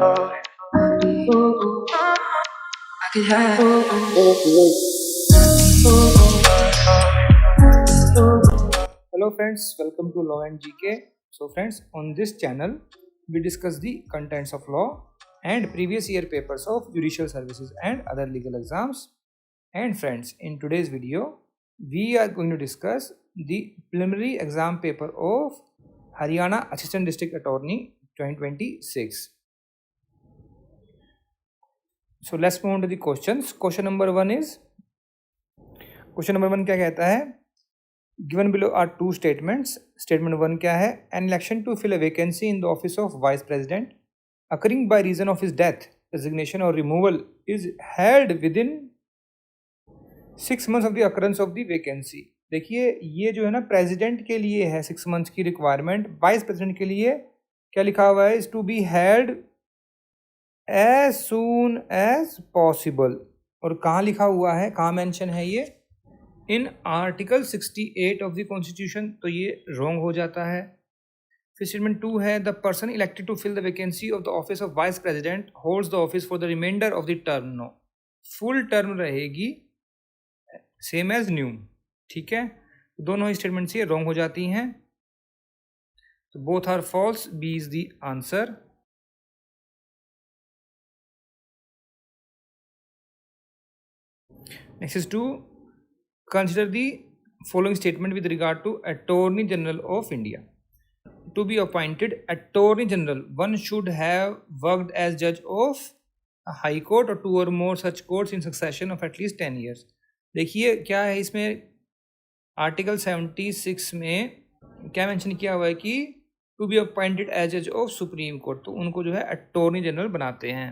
Hello friends, welcome to Law and GK. So friends, on this channel we discuss the contents of law and previous year papers of judicial services and other legal exams. And friends, in today's video we are going to discuss the preliminary exam paper of Haryana Assistant District Attorney 2026. So let's move on to the questions. Question number 1 क्या कहता है? Given below are two statements. Statement 1 क्या है? An election to fill a vacancy in the office of Vice President occurring by reason of his death, resignation or removal is held within 6 months of the occurrence of the vacancy. देखिए ये जो है ना president के लिए है 6 months की requirement, vice president के लिए क्या लिखा हुआ है? Is to be held as soon as possible. और कहाँ लिखा हुआ है, कहाँ मेंशन है ये? In article 68 of the constitution. तो ये रॉन्ग हो जाता है. फिर स्टेटमेंट 2 है the person elected to fill the vacancy of the office of vice president holds the office for the remainder of the term. No, full term रहेगी, same as new. ठीक है, दोनों ही स्टेटमेंट्स ये रॉन्ग हो जाती हैं. तो both are false. B is the answer. Next is to consider the following statement with regard to Attorney General of India. To be appointed Attorney General, one should have worked as judge of a high court or two or more such courts in succession of at least 10 years. देखिए क्या है इसमें, article 76 में क्या mention किया हुआ है कि टू बी अपॉइंटेड एज जज ऑफ सुप्रीम कोर्ट, तो उनको जो है अटॉर्नी जनरल बनाते हैं.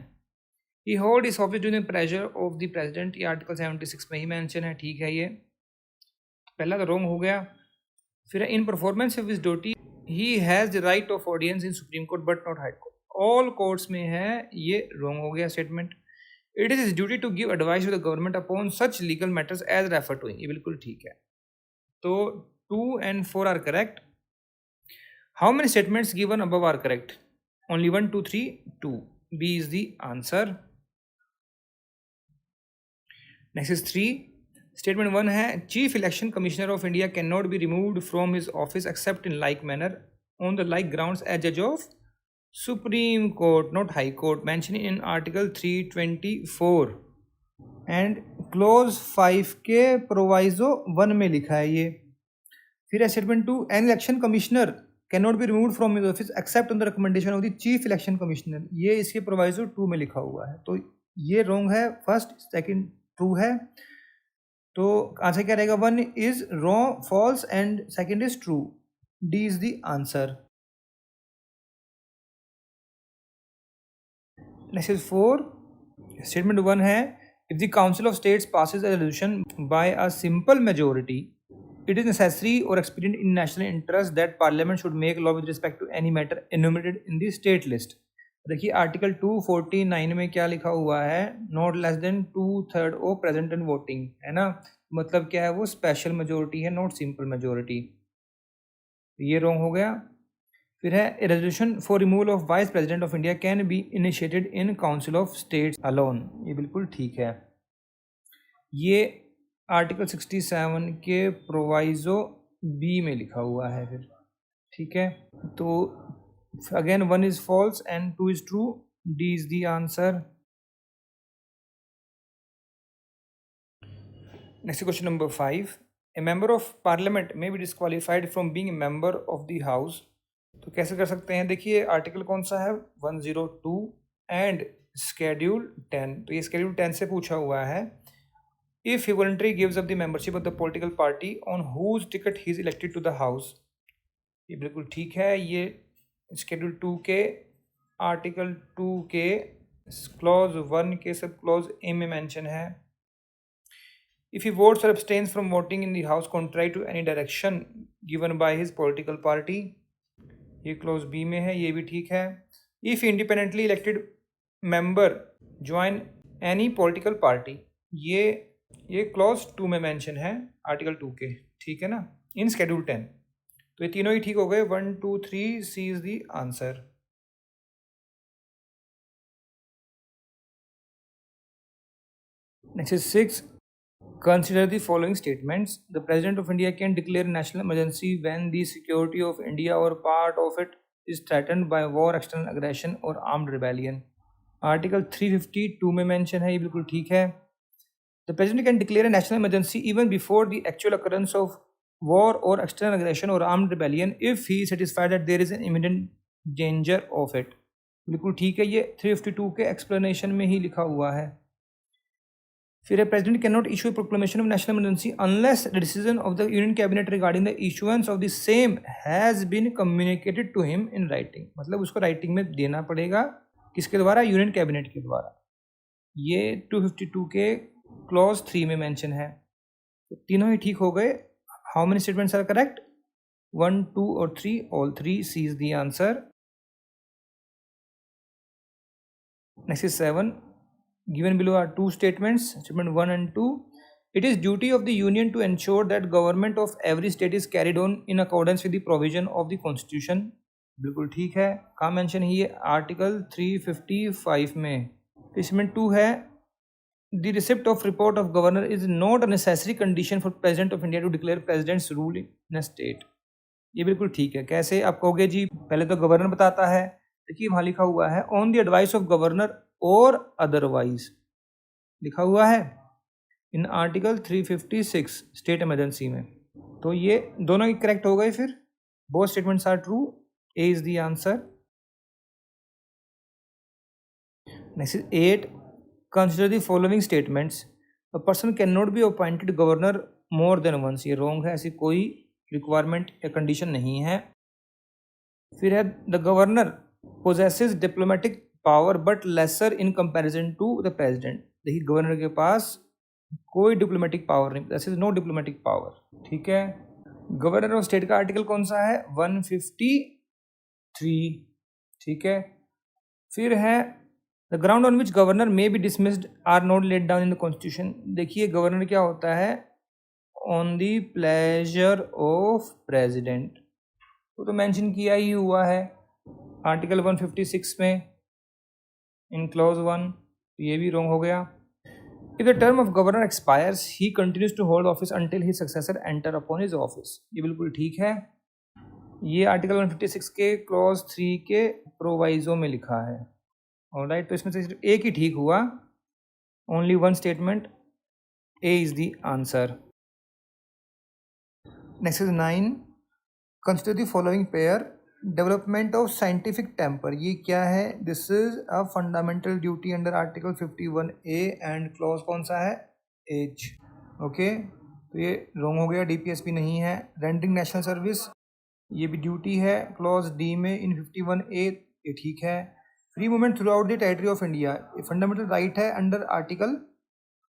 ही होल्ड इस office during pressure of the president, ये आर्टिकल 76 में ही मेंशन है. ठीक है, ये पहला तो रॉन्ग हो गया. फिर in performance of his duty he has the right of audience in supreme court but not high court. All courts में है, ये रॉन्ग हो गया statement. It is his duty to give advice to the government upon such legal matters as refer to, ये बिल्कुल ठीक है. तो 2 and 4 are correct. How many statements given above are correct? Only 1 2 3 2. B is the answer. Next is 3. Statement 1 है chief election commissioner of India can not be removed from his office except in like manner on the like grounds as जज of supreme court not high court, mention in article 324 and clause 5 के proviso 1 में लिखा है ये. फिर statement 2 an election commissioner can not be removed from his office except on the recommendation of the chief election commissioner, ये इसके proviso 2 में लिखा हुआ है. तो ये रॉन्ग है. फर्स्ट सेकंड ट्रू है. तो आंसर क्या रहेगा? 1 is wrong false and second is true. D is the answer. Next is 4. Statement 1 है if the council of states passes a resolution by a simple majority, it is necessary or expedient in national interest that parliament should make law with respect to any matter enumerated in the state list. देखिए article 249 में क्या लिखा हुआ है? Not less than 2/3 of present and voting, है ना. मतलब क्या है, वो स्पेशल मेजोरिटी है, नॉट सिंपल मेजोरिटी. ये रॉन्ग हो गया. फिर है resolution for removal of vice president of India can be initiated in council of states alone, ये बिल्कुल ठीक है. ये आर्टिकल 67 के प्रोवाइजो बी में लिखा हुआ है. फिर ठीक है, तो again 1 is false and 2 is true. D is the answer. Next question number 5. A member of parliament may be disqualified from being a member of the house. तो कैसे कर सकते हैं? देखिए आर्टिकल कौन सा है? 102 एंड शेड्यूल 10. तो ये शेड्यूल 10 से पूछा हुआ है. If he voluntarily gives up the membership of the political party on whose ticket he is elected to the house, ये बिल्कुल ठीक है. ये शेड्यूल 2 के आर्टिकल 2 के क्लॉज 1 के सब क्लॉज ए में मेंशन है. इफ ही वोट्स और abstains from voting in the house contrary to any direction given by his political party, ये क्लॉज बी में है, ये भी ठीक है. If independently elected member join any political party, ये क्लॉज 2 में मेंशन है आर्टिकल 2 के, ठीक है ना, इन शेड्यूल 10. तो ये तीनों ही ठीक हो गए. 1 2 3 C is the answer. Next is 6. Consider the following statements. The President of India can declare national emergency when the security of India or part of it is threatened by war, external aggression or armed rebellion. Article 352 में mention है, ये बिल्कुल ठीक है. The President can declare a national emergency even before the actual occurrence of war or external aggression or armed rebellion if he is satisfied that there is an imminent danger of it. बिल्कुल ठीक है, ये 352 के explanation में ही लिखा हुआ है. फिर president can not issue proclamation of national emergency unless the decision of the union cabinet regarding the issuance of the same has been communicated to him in writing. मतलब उसको राइटिंग में देना पड़ेगा, किसके द्वारा? यूनियन कैबिनेट के द्वारा. ये 252 के क्लॉज 3 में मेंशन है. तो तीनों ही ठीक हो गए. How many statements are correct? 1, 2 और 3. All 3. C is the answer. Next is 7. Given below are two statements, statement 1 and 2. It is duty of the union to ensure that government of every state is carried on in accordance with the provision of the constitution. बिल्कुल ठीक है. कहाँ mention है ये? Article 355 में. Statement 2 है, the receipt of report of governor is not a necessary condition for president of India to declare president's rule in a state. ये बिल्कुल ठीक है. कैसे? आप कहोगे जी पहले तो गवर्नर बताता है. देखिए वहाँ लिखा हुआ है on the advice of governor और अदरवाइज लिखा हुआ है इन आर्टिकल 356 स्टेट इमरजेंसी में. तो ये दोनों ही करेक्ट हो गए. फिर both statements are true. A is the answer. Next is 8. Consider the following statements. A person can not be appointed governor more than once. ये रॉन्ग है, ऐसी कोई रिक्वायरमेंट या कंडीशन नहीं है. फिर है the governor possesses diplomatic power but lesser in comparison to the president. देखिए गवर्नर के पास कोई डिप्लोमेटिक पावर नहीं, this is no diplomatic power. ठीक है. गवर्नर ऑफ स्टेट का आर्टिकल कौन सा है? 153. ठीक है. फिर है the ground on which governor may be dismissed are not laid down in the constitution. देखिए गवर्नर क्या होता है? On the pleasure of president. वो तो मेंशन किया ही हुआ है आर्टिकल 156 में इन क्लॉज 1. ये भी रॉन्ग हो गया. If the term of governor expires he continues to hold office until his successor enter upon his office. ये बिल्कुल ठीक है. ये आर्टिकल 156 के क्लॉज 3 के प्रोवाइजो में लिखा है. ऑलराइट. तो इसमें से सिर्फ एक ही ठीक हुआ. Only one statement. A is the answer. Next is 9. Consider the following pair. Development of scientific temper. ये क्या है? This is a fundamental duty under article 51A and clause कौन सा है? एच. ओके. तो ये रॉन्ग हो गया. DPSP नहीं है. रेंडरिंग नेशनल सर्विस, ये भी ड्यूटी है क्लॉज डी में इन 51A. ये ठीक है. Free movement through out the territory of India, ये फंडामेंटल राइट है अंडर आर्टिकल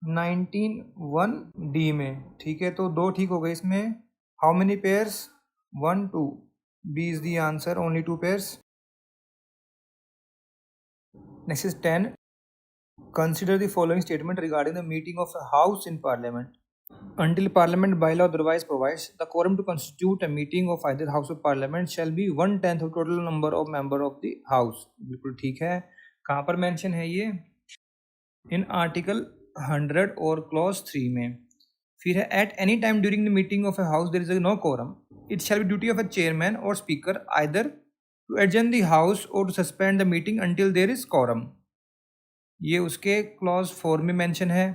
19(1)D में. ठीक है. तो 2 ठीक हो गए इसमें. How many pairs? 1, 2. B is the answer. Only 2 pairs. Next is 10. Consider the following statement regarding the meeting of a house in parliament. Until parliament bylaw otherwise provides, the quorum to constitute a meeting of either house of parliament shall be 1/10 of total number of member of the house. बिल्कुल ठीक है. कहाँ पर mention है ये? In article 100 और clause 3 में. फिर है at any time during the meeting of a house there is no quorum, it shall be duty of a chairman or speaker either to adjourn the house or to suspend the meeting until there is quorum. ये उसके clause 4 में mention है.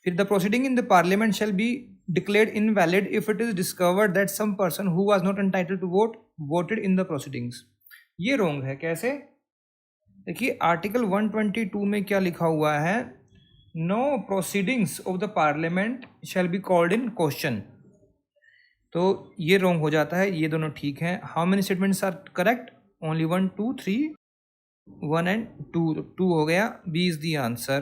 फिर the proceeding in the parliament shall be declared invalid if it is discovered that some person who was not entitled to vote voted in the proceedings. ये wrong है. कैसे? देखिए article 122 में क्या लिखा हुआ है? No proceedings of the parliament shall be called in question. तो ये रॉन्ग हो जाता है. ये दोनों ठीक हैं. How many statements are correct? Only 1, 2, 3. 1 and 2. 2 हो गया. B is the answer.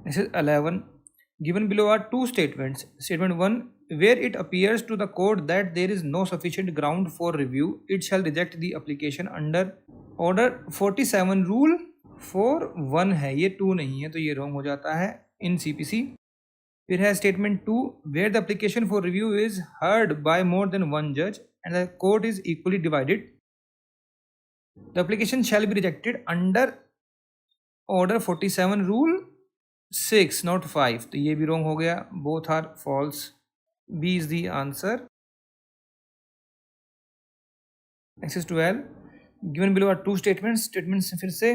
This is 11. Given below are 2 statements. Statement 1, where it appears to the court that there is no sufficient ground for review, it shall reject the application under order 47 rule 4(1) है. ये 2 नहीं है, तो ये wrong हो जाता है इन CPC. फिर है statement 2, where the application for review is heard by more than 1 जज and the court is equally divided, the application shall be rejected under order 47 rule 6 not 5, तो ये भी रॉन्ग हो गया, both are false, B is the answer. Exercise 12 given below are two statements फिर से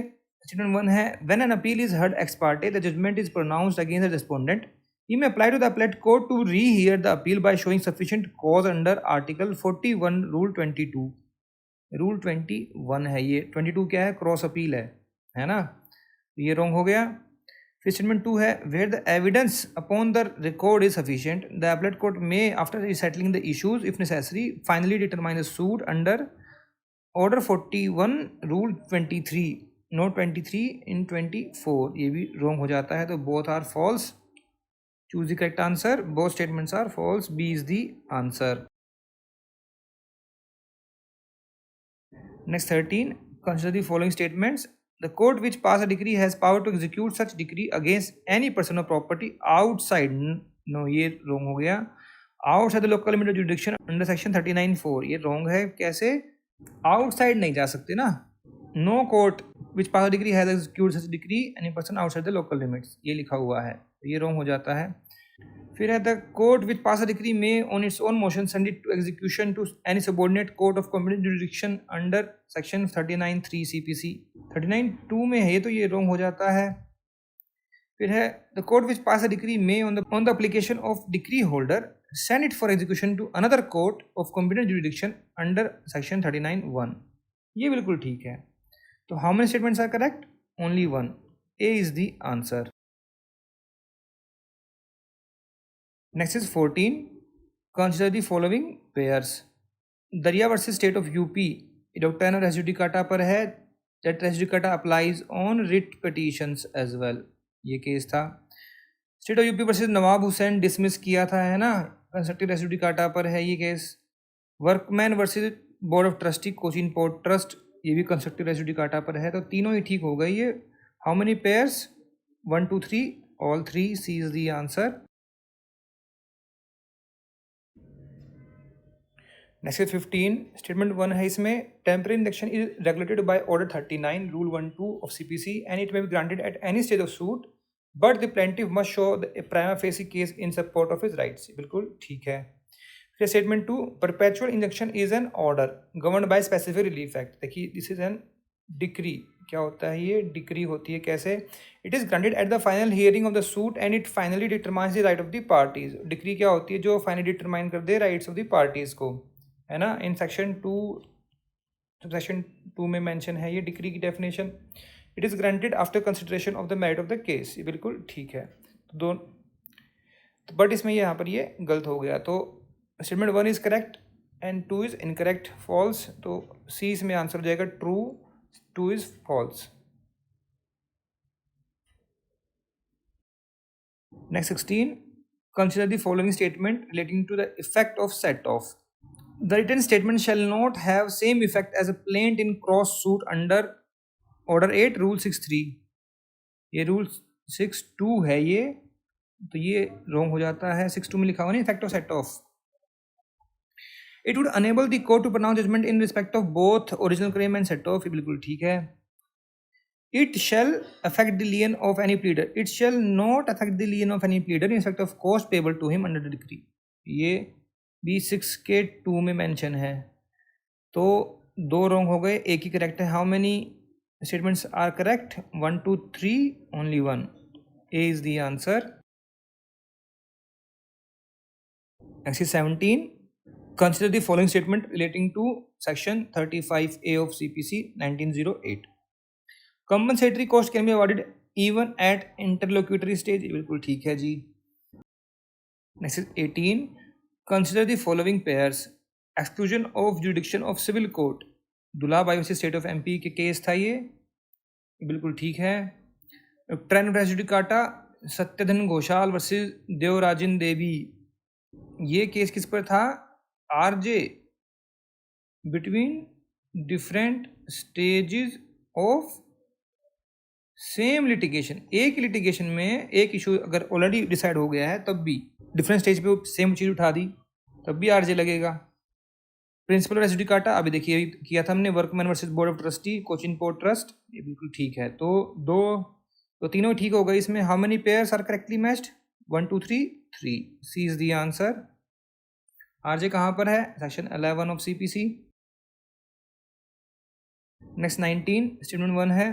statement 1 है when an appeal is heard ex parte the judgment is pronounced against the respondent he may apply to the appellate court to rehear the appeal by showing sufficient cause under article 41 rule 22 rule 21 है ये 22 क्या है cross appeal है ना, ये wrong हो गया। फिर स्टेटमेंट 2 है where the evidence upon the record is sufficient the appellate court may after resettling the issues if necessary finally determine the suit under order 41 rule 23 not 23 in 24, ये भी wrong हो जाता है, तो both are false, choose the correct answer, both statements are false, B is the answer. Next 13 consider the following statements the court which pass a decree has power to execute such decree against any person और property outside, no ये wrong हो गया, outside the local limit of jurisdiction under section 39(4), ये wrong है, कैसे outside नहीं जा सकते ना, no court which pass decree has execute such decree any person outside the local limits, ये लिखा हुआ है, ये रॉन्ग हो जाता है। फिर है the court which pass decree may on its own motion send it to execution to any subordinate court of competent jurisdiction under section 39(3) CPC, 39(2) में है, तो ये रॉन्ग हो जाता है। फिर है the court which pass decree may on the application of decree holder send it for execution to another court of competent jurisdiction under section 39(1), ये बिल्कुल ठीक है। तो how many statements are correct? Only one, A is the answer। Next is 14 consider the following pairs Daryao versus state of UP, doctrine res judicata पर है, that res judicata applies on writ petitions as well, ये case था। State of UP versus Nawab Hussain dismiss किया था, है ना, constructive race judicata पर है ये case. Workman versus board of trustee Cochin port trust, ये भी कंस्ट्रक्टिव रेस जुडिकाटा पर है, तो तीनों ही ठीक हो गई ये। How many pairs? 1 2 3 all 3, C is the answer. Next 15 statement 1 है, इसमें temporary injunction is regulated by order 39 rule 1(2) of CPC and it may be granted at any stage of suit but the plaintiff must show the prima facie case in support of his rights, बिल्कुल ठीक है। फिर statement 2 perpetual injunction is an order governed by specific relief act, देखिए this is an decree, क्या होता है ये decree होती है, कैसे? It is granted at the final hearing of the suit and it finally determines the right of the parties, decree क्या होती है? जो फाइनली डिटरमाइन कर दे राइट्स ऑफ द पार्टीज को, है ना। इन सेक्शन 2 में मेंशन है ये डिक्री की definition. It is granted after consideration of the merit of the case, ये बिल्कुल ठीक है। तो बट इसमें यहाँ पर ये गलत हो गया, तो statement 1 is correct and 2 is incorrect false, तो सी इसमें आंसर हो जाएगा true, 2 is false. Next 16 consider the following statement relating to the effect of set off The written statement shall not have same effect as a plaint in cross suit under order 8 rule 6(3), ये rule 6(2) है ये, तो ये wrong हो जाता है। 6(2) में लिखा हुआ नहीं effect of set off. It would enable the court to pronounce judgment in respect of both original claim and set off, ये बिल्कुल ठीक है। It shall affect the lien of any pleader, it shall not affect the lien of any pleader in respect of cost payable to him under the decree, ये B6 के 2 में mention है, तो 2 wrong हो गए, एक ही करेक्ट है। How many statements are correct? 1 2 3 only 1, A is the answer. Next 17 consider the following statement relating to section 35A of CPC 1908 compensatory cost can be awarded even at interlocutory stage, बिल्कुल ठीक है जी। Next 18 consider the following pairs exclusion of jurisdiction of civil court, Dhulabhai versus state of MP के case था ये, बिल्कुल ठीक है। ट्रेन res judicata Satyadhan Ghoshal versus Devrajan Devi, ये केस किस पर था? RJ between different stages of same litigation, एक ही लिटिगेशन में एक इशू अगर ऑलरेडी डिसाइड हो गया है तब भी डिफरेंट स्टेज पे सेम चीज़ उठा दी तब भी RJ लगेगा। प्रिंसिपल रेस जुडिकाटा अभी देखिए किया था हमने, workman versus board of trustee Cochin port trust, ये बिल्कुल ठीक है। तो 2 तो तीनों ठीक हो गए इसमें. How many pairs are correctly matched? 1 2 3 3. C is the answer. RJ कहाँ पर है? Section 11 of CPC. Next 19 statement 1 है.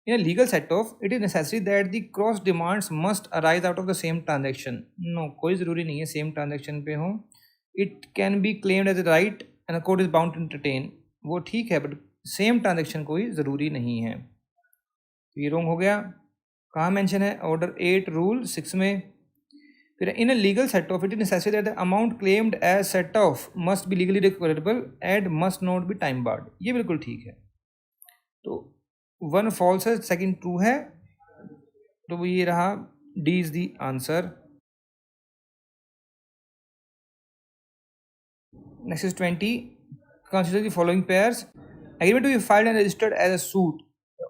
In a legal set off, it is necessary that the cross demands must arise out of the same transaction. No, कोई ज़रूरी नहीं है same transaction पे हो. It can be claimed as a right and the court is bound to entertain. वो ठीक है but same transaction कोई ज़रूरी नहीं है. ये रॉन्ग हो गया. कहाँ मेंशन है? ऑर्डर 8 रूल 6 में. फिर in a legal set off it is necessary that the amount claimed as set off must be legally recoverable and must not be time barred. ये बिल्कुल ठीक है. तो 1 फॉल्स है, सेकंड ट्रू है, तो वो ये रहा. D is the answer. Next is 20. Consider the following pairs. Agreement to be filed and registered as a suit.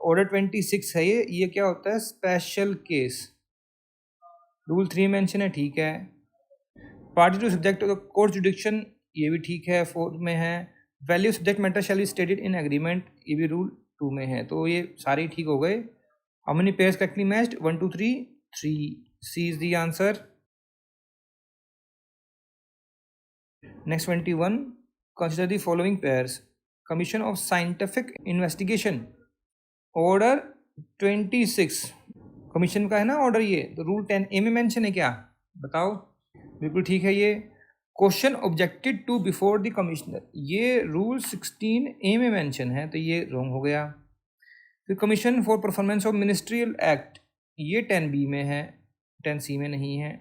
Order 26 है ये क्या होता है? Special case. रूल 3 मेंशन है, ठीक है. Party to subject to the court jurisdiction, ये भी ठीक है, 4 में है. Value subject matter shall be stated in agreement, ये भी रूल 2 में है. तो ये सारे ठीक हो गए. How many pairs correctly matched? 1 2 3 3. C is the answer. Next 21. Consider the following pairs. Commission of scientific investigation. Order 26 commission का है ना ऑर्डर ये, तो रूल 10A में मेंशन है क्या? बताओ. बिल्कुल ठीक है ये. Question objected to before the commissioner, ये रूल 16A में मेंशन है, तो ये रॉन्ग हो गया. फिर commission for performance of ministerial act, ये 10B में है, 10C में नहीं है,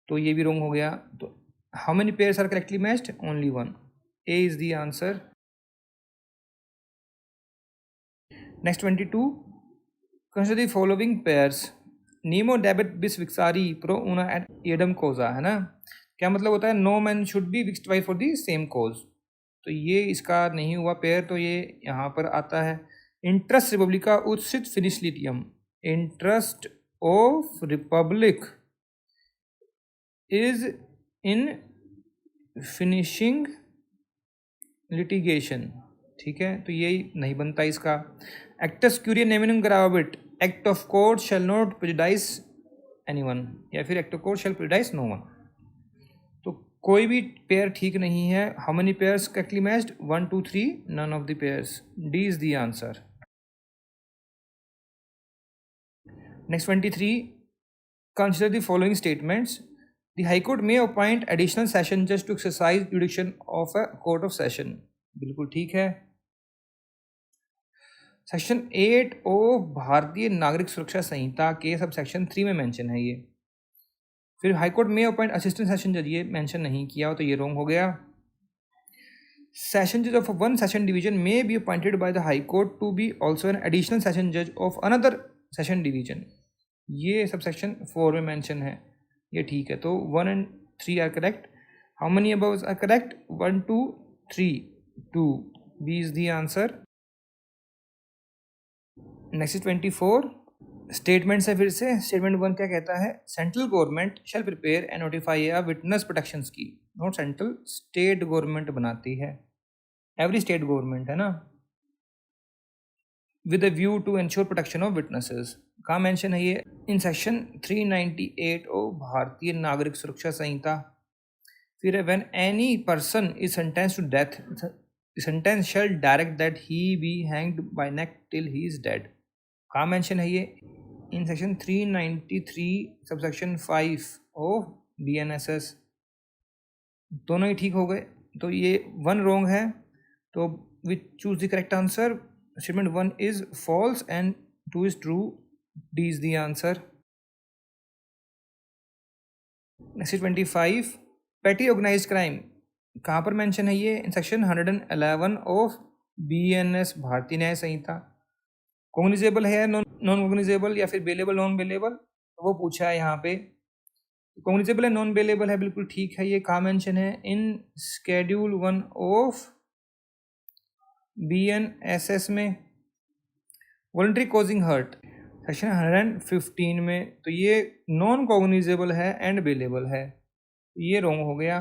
तो ये भी रॉन्ग हो गया. तो how many pairs are correctly matched? Only 1. A is the answer. Next 22. Consider the following pairs. नीमो डेबिट बिस विक्सारी प्रो उना एट एडम कोजा, है ना. क्या मतलब होता है? No man should be vexed वाइफ फॉर द सेम कोज. तो ये इसका नहीं हुआ पेयर, तो ये यहाँ पर आता है. इंटरेस्ट रिपब्लिका उत्सित फिनिश लिटियम. Interest of republic is in finishing litigation, ठीक है, तो ये नहीं बनता इसका. एक्टस क्यूरिया नेमिनम ग्राविट. Act of court shall not prejudice anyone, या फिर act of court shall prejudice no one. तो कोई भी पेयर ठीक नहीं है. How many pairs correctly matched? 1 2 3. None of the pairs. D is the answer. Next 23. Consider the following statements. The high court may appoint additional session जज to exercise jurisdiction of a court of session. बिल्कुल ठीक है. Section 8 of Bharatiya Nagarik Suraksha संहिता के sub section 3 में mention है ये. फिर high court में अपॉइंट असिस्टेंट सेशन जज, ये मेंशन नहीं किया, तो ये रॉन्ग हो गया. सेशन जज of one session division may be appointed by the high court to be also an additional session जज ऑफ अनदर सेशन डिवीजन. ये सब सेक्शन 4 में मेंशन है, ये ठीक है. तो 1 and 3 are correct. How many above are correct? 1 2 3 2. B is the answer. Next 24. Statement है फिर से. स्टेटमेंट 1 क्या कहता है? Central government shall prepare and notify a witness protection scheme. Not central, state government बनाती है. एवरी स्टेट गवर्नमेंट है ना. With a view to ensure protection of witnesses. कहाँ मेंशन है ये? In section 398 of Bharatiya Nagarik Suraksha Sanhita. फिर when any person is sentence to death, sentence shall direct that he be hanged by neck till he is dead. कहाँ mention है ये? In section 393 subsection 5 of BNSS. दोनों ही ठीक हो गए, तो ये 1 रॉन्ग है, तो we choose the correct answer. Statement 1 is false and 2 is true. D is the answer. Next 25. Petty organised crime कहाँ पर मेंशन है ये? In section 111 of BNS Bharatiya Nyaya Samhita. Cognizable है, नॉन कॉग्निजेबल, या फिर बेलेबल नॉन बेलेबल, तो वो पूछा है यहाँ पे. कॉग्निजेबल है, नॉन बेलेबल है, बिल्कुल ठीक है. ये कहाँ मेंशन है? इन शेड्यूल 1 ऑफ BNSS में. वॉलंटरी कॉजिंग हर्ट सेक्शन 115 में, तो ये नॉन कॉग्निजेबल है एंड बेलेबल है, ये रॉन्ग हो गया.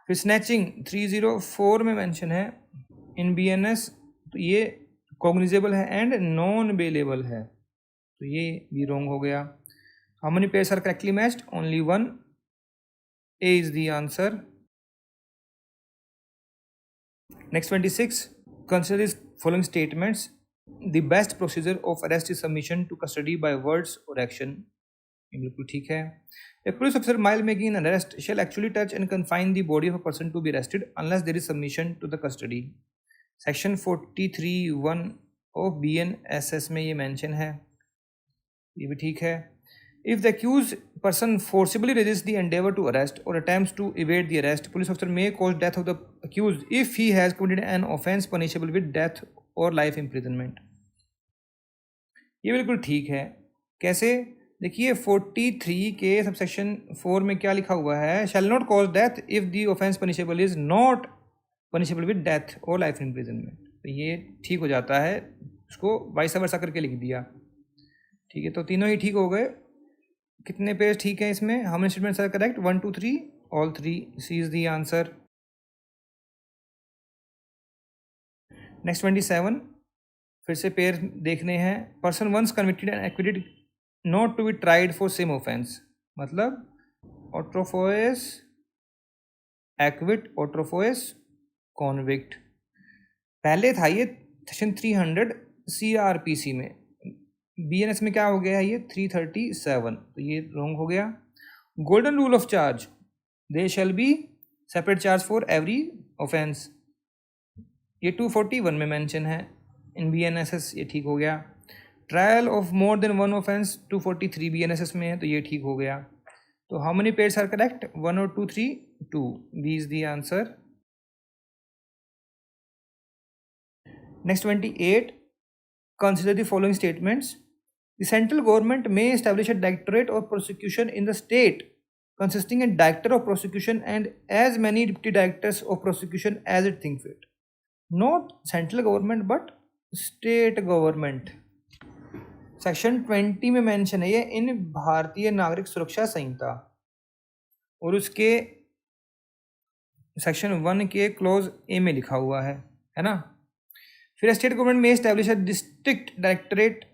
फिर स्नैचिंग 304 में मेंशन है इन BNS, तो ये कॉग्निजेबल है एंड नॉन बेलेबल है. तो ये भी रॉन्ग हो गया. How many pairs are correctly matched? Only one. A is the answer. Next 26. Consider these following statements. The best procedure of arrest is submission to custody by words or action. ये बिल्कुल ठीक है. A police officer while making an arrest shall actually touch and confine the body of a person to be arrested unless there is submission to the custody. Section 43(1) of BNSS में ये mention है. ये भी ठीक है. If the accused person forcibly resists the endeavor to arrest or attempts to evade the arrest, police officer may cause death of the accused if he has committed an offense punishable with death or life imprisonment. ये बिल्कुल ठीक है. कैसे? देखिए 43 के subsection 4 में क्या लिखा हुआ है? Shall not cause death if the offense punishable is not punishable with death or life imprisonment. तो ये ठीक हो जाता है. उसको वाइस वर्सा करके लिख दिया. ठीक है, तो तीनों ही ठीक हो गए. कितने पेज ठीक है इसमें? How many statements are correct? 1 2 3. All 3. C is the answer. Next 27. फिर से पेयर देखने हैं. Person once convicted and acquitted not to be tried for same offence. मतलब ऑट्रोफोएस एक्विट, ऑट्रोफोएस कॉन्विक्ट. पहले था ये सेक्शन 300 CRPC में. BNS में क्या हो गया है? ये 337. तो ये रॉन्ग हो गया. Golden rule of charge. They shall be separate charge for every offence. ये 241 में मेंशन है इन BNSS. ये ठीक हो गया. Trial of more than one offence 243 BNSS में है. तो ये ठीक हो गया. तो how many pairs are correct? 1 और 2 3 2. B is the answer. Next 28. Consider the following statements. The central government may establish a directorate of prosecution in the state consisting a director of prosecution and as many deputy directors of prosecution as it thinks fit. Not central government but state government. Section 20 में mention है ये इन भारतीय नागरिक सुरक्षा संहिता और उसके section 1 के close ए में लिखा हुआ है ना. फिर state government may establish a district directorate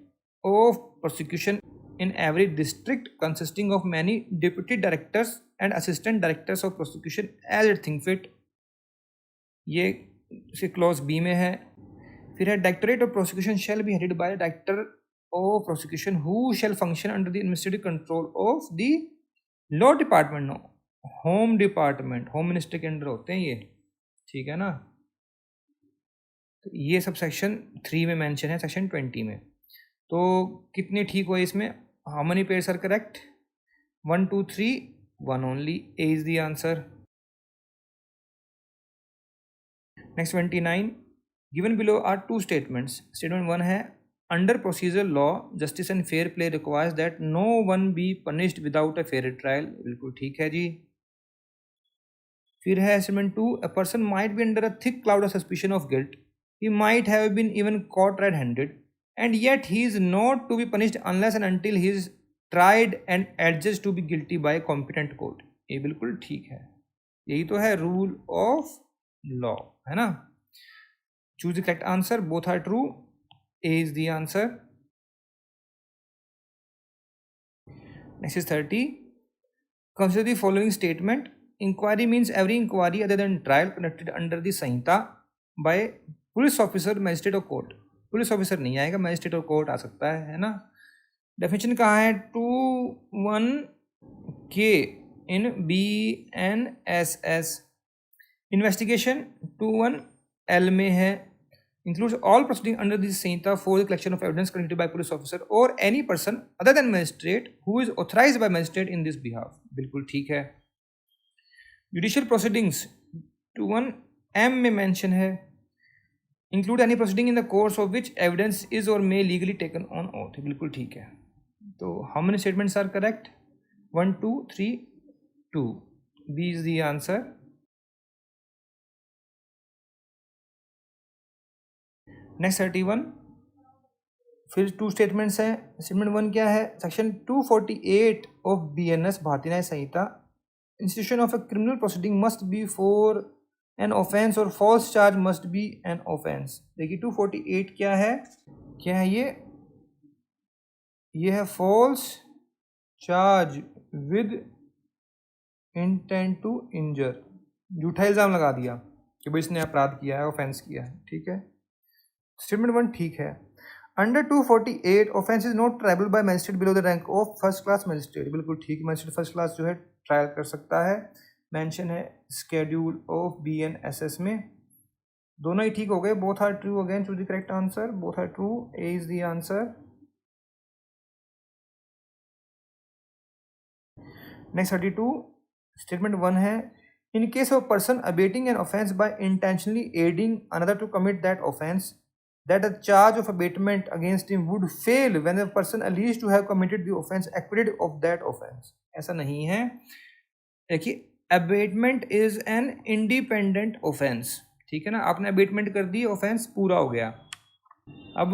of prosecution in every district consisting of many deputy directors and assistant directors of prosecution as it think fit. ये इसके क्लॉज बी में है. फिर है directorate of prosecution shall be headed by director of prosecution who shall function under the administrative control of the law department. No, home department, home minister के under होते हैं ये. ठीक है ना. तो ये सब सेक्शन 3 में मेंशन है सेक्शन 20 में. तो कितने ठीक हुए इसमें? How many pairs are correct? 1 2 3 1 only. A is the answer. Next 29. Given below are 2 statements. Statement 1 है under procedure law justice and fair play requires that no one be punished without a fair trial. बिल्कुल ठीक है जी. फिर है statement 2. A person might be under a thick cloud of suspicion of guilt. He might have been even caught red-handed, and yet he is not to be punished unless and until he is tried and adjudged to be guilty by a competent court. ये बिल्कुल ठीक है. यही तो है rule of law, है ना. Choose the correct answer. Both are true. A is the answer. Next is 30. Consider the following statement. Inquiry means every inquiry other than trial conducted under the Sanhita by police officer, magistrate और court. Police officer नहीं आएगा, magistrate और court आ सकता है ना. Definition कहाँ है? 21K इन BNSS. Investigation 21L में है. Includes all proceeding under this Sanhita for the collection of evidence conducted by police officer और any person other than magistrate who is authorized by magistrate in this behalf. बिल्कुल ठीक है. Judicial proceedings 21M में mention है. Include any proceeding in the course of which evidence is और may legally taken on oath. बिल्कुल ठीक है. तो how many statements are correct? 1 2 3 2. B is the answer. Next 31. फिर 2 स्टेटमेंट्स हैं. स्टेटमेंट 1 क्या है? Section 248 of BNS Bharatiya Nyaya Sanhita. Institution of a criminal proceeding must be for an offence और false charge must be an offence. देखिए 248 क्या है ये? ये है false charge with intent to injure, झूठा इल्ज़ाम लगा दिया कि भाई इसने अपराध किया है, ऑफेंस किया है, ठीक है। स्टेटमेंट 1 ठीक है। Under 248 offence is not triable by magistrate below the rank of first class magistrate, बिल्कुल ठीक, मजिस्ट्रेट फर्स्ट क्लास जो है ट्रायल कर सकता है, मेंशन है स्केड्यूल ऑफ BNSS में। दोनों ही ठीक हो गए, both are true, again choose the correct answer, both are true, A is the answer. Next 32 statement 1 है, in case of person abetting an offence by intentionally aiding another to commit that offence, that the charge of abatement against him would fail when the person alleged to have committed the offense acquitted of that offense। ऐसा नहीं है, देखिए abatement is an independent offense, ठीक है ना, आपने abatement कर दी, offense पूरा हो गया। अब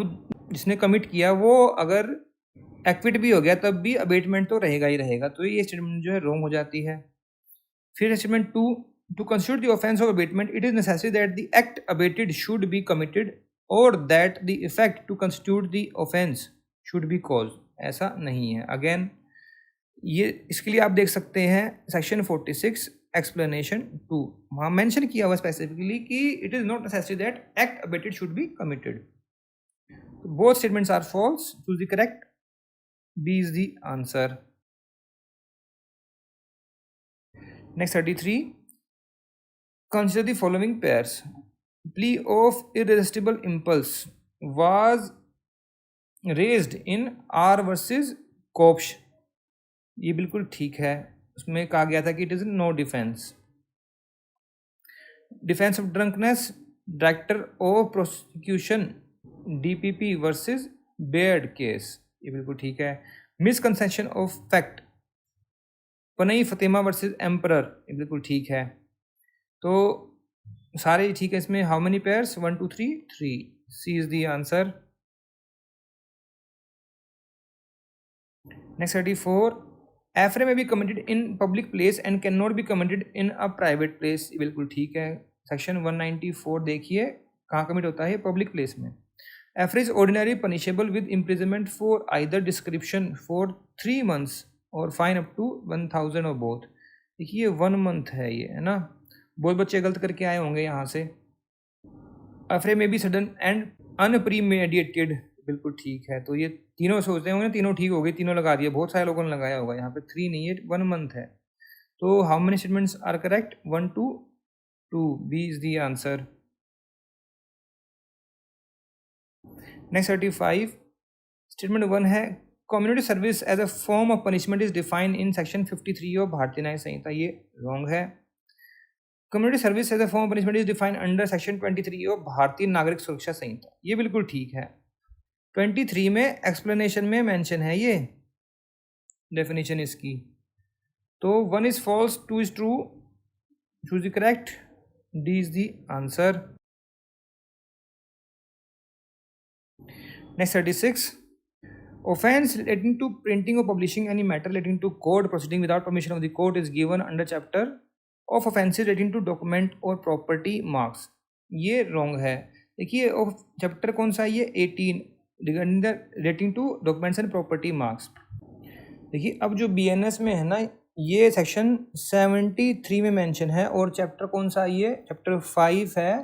जिसने कमिट किया वो अगर एक्विट भी हो गया तब भी अबेटमेंट तो रहेगा ही रहेगा, तो ये स्टेटमेंट जो है रॉन्ग हो जाती है। फिर statement 2, to constitute the offence of abetment it is necessary that the act abetted should be committed और that the effect to constitute the offence should be cause, ऐसा नहीं है। अगेन ये इसके लिए आप देख सकते हैं सेक्शन 46 एक्सप्लेनेशन 2, वहाँ मेंशन किया हुआ स्पेसिफिकली कि it is not necessary that act abetted should be committed. Both statements are false, choose the correct, B is the answer. Next 33, consider the following pairs. Plea of irresistible impulse was raised in R versus Kopsh, ये बिल्कुल ठीक है, उसमें कहा गया था कि it is no defence. Defence of drunkenness director of prosecution DPP versus Beard case, ये बिल्कुल ठीक है। Misconception of fact Panai Fatema versus emperor, ये बिल्कुल ठीक है। तो सारे ठीक है इसमें। How many pairs, 1 2 3 3, C is the answer. Next 34, affray may be committed in public place and can not be committed in a private place, बिल्कुल ठीक है। सेक्शन 194 देखिए कहाँ कमिट होता है, पब्लिक प्लेस में। Affray is ordinary punishable with imprisonment for either description for 3 months और fine up to 1000 और बोथ। देखिए 1 month है ये, है ना, बहुत बच्चे गलत करके आए होंगे यहाँ से। अफरे में भी सडन एंड अनप्रीमेडिएटेड, बिल्कुल ठीक है। तो ये तीनों सोचते होंगे, तीनों ठीक हो गए, तीनों लगा दिए, बहुत सारे लोगों ने लगाया होगा, यहाँ पे 3 नहीं है, 1 month है। तो how many statements are correct, 1 2 2, B is the answer. Next 35, statement 1 है, community service as a form of punishment is defined in section 53 of Bharatiya Nyaya Sanhita, ये रॉन्ग है। Community service as a form of punishment is defined under section 23 of Bharatiya Nagarik Suraksha संहिता, ये बिल्कुल ठीक है। 23 में explanation में mention है ये डेफिनेशन इसकी। तो 1 is false, 2 is true, choose the correct, D is the answer. Next 36, offense relating to printing or publishing any matter relating to court proceeding without permission of the court is given under chapter of offenses relating to document or property marks, ये wrong है। देखिए of chapter कौन सा है ये, 18 regarding the relating to documents and property marks. देखिए अब जो BNS में है ना, ये सेक्शन 73 में मेंशन है, और चैप्टर कौन सा है ये, चैप्टर 5 है,